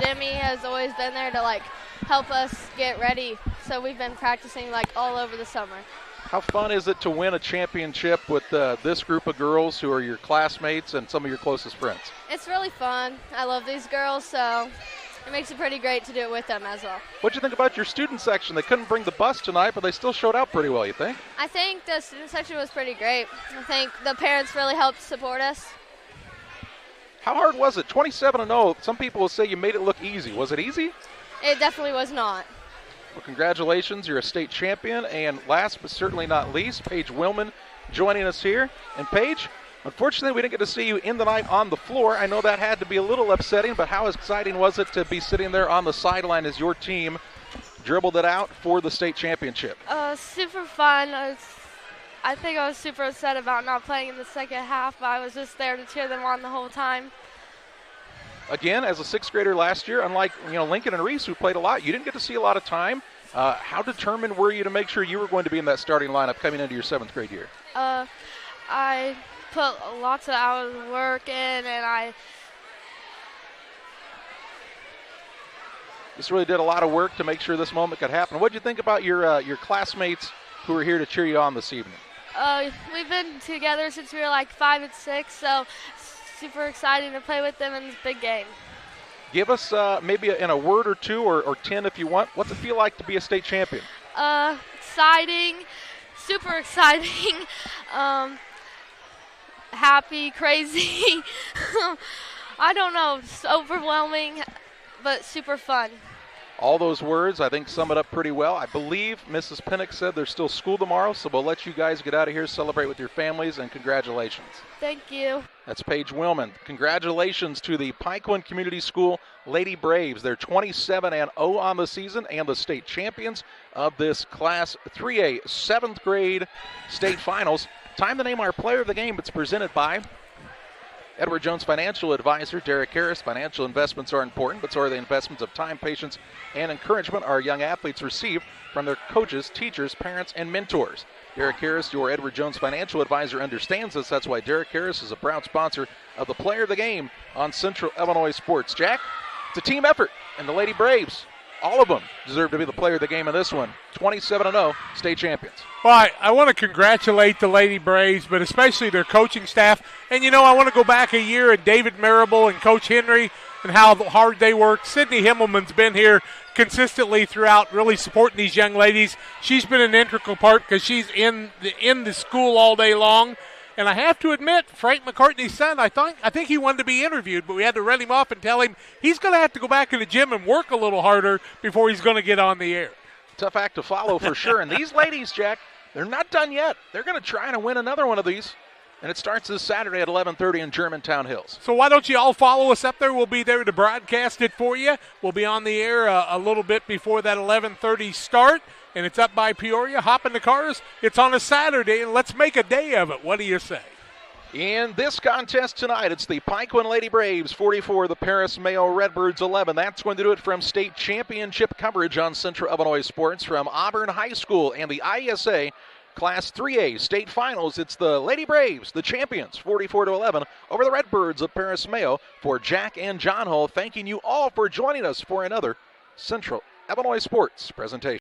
Jimmy has always been there to help us get ready. So we've been practicing all over the summer. How fun is it to win a championship with this group of girls who are your classmates and some of your closest friends? It's really fun. I love these girls, so it makes it pretty great to do it with them as well. What'd you think about your student section? They couldn't bring the bus tonight, but they still showed out pretty well, you think? I think the student section was pretty great. I think the parents really helped support us. How hard was it? 27-0. Some people will say you made it look easy. Was it easy? It definitely was not. Well, congratulations. You're a state champion. And last but certainly not least, Paige Willman joining us here. And Paige, unfortunately, we didn't get to see you in the night on the floor. I know that had to be a little upsetting, but how exciting was it to be sitting there on the sideline as your team dribbled it out for the state championship? Super fun. I think I was super upset about not playing in the second half, but I was just there to cheer them on the whole time. Again, as a sixth grader last year, unlike Lincoln and Reese, who played a lot, you didn't get to see a lot of time. How determined were you to make sure you were going to be in that starting lineup coming into your seventh grade year? I put lots of hours of work in, and I just really did a lot of work to make sure this moment could happen. What did you think about your classmates who were here to cheer you on this evening? We've been together since we were 5 and 6, so super exciting to play with them in this big game. Give us maybe in a word or two or 10 if you want. What's it feel like to be a state champion? Exciting, super exciting, happy, crazy. I don't know, it's overwhelming, but super fun. All those words, I think, sum it up pretty well. I believe Mrs. Pinnock said there's still school tomorrow, so we'll let you guys get out of here, celebrate with your families, and congratulations. Thank you. That's Paige Willman. Congratulations to the Pikeland Community School Lady Braves. They're 27-0 on the season and the state champions of this Class 3A 7th grade state finals. Time to name our player of the game. It's presented by Edward Jones Financial Advisor Derek Harris. Financial investments are important, but so are the investments of time, patience, and encouragement our young athletes receive from their coaches, teachers, parents, and mentors. Derek Harris, your Edward Jones Financial Advisor, understands this. That's why Derek Harris is a proud sponsor of the Player of the Game on Central Illinois Sports. Jack, it's a team effort, and the Lady Braves, all of them deserve to be the Player of the Game in this one. 27-0 state champions. Well, I want to congratulate the Lady Braves, but especially their coaching staff. And, I want to go back a year and David Marable and Coach Henry and how hard they worked. Sydney Himmelman's been here consistently throughout, really supporting these young ladies. She's been an integral part because she's in the school all day long. And I have to admit, Frank McCartney's son, I think he wanted to be interviewed, but we had to run him off and tell him he's going to have to go back in the gym and work a little harder before he's going to get on the air. Tough act to follow for sure. And these ladies, Jack, they're not done yet. They're going to try and win another one of these. And it starts this Saturday at 11:30 in Germantown Hills. So why don't you all follow us up there? We'll be there to broadcast it for you. We'll be on the air a little bit before that 11:30 start. And it's up by Peoria. Hop in the cars. It's on a Saturday, and let's make a day of it. What do you say? In this contest tonight, it's the Pikeland Lady Braves 44, the Paris Mayo Redbirds 11. That's going to do it from state championship coverage on Central Illinois Sports from Auburn High School and the IESA Class 3A state finals. It's the Lady Braves, the champions, 44-11 over the Redbirds of Paris Mayo. For Jack and John Hull, thanking you all for joining us for another Central Illinois Sports presentation.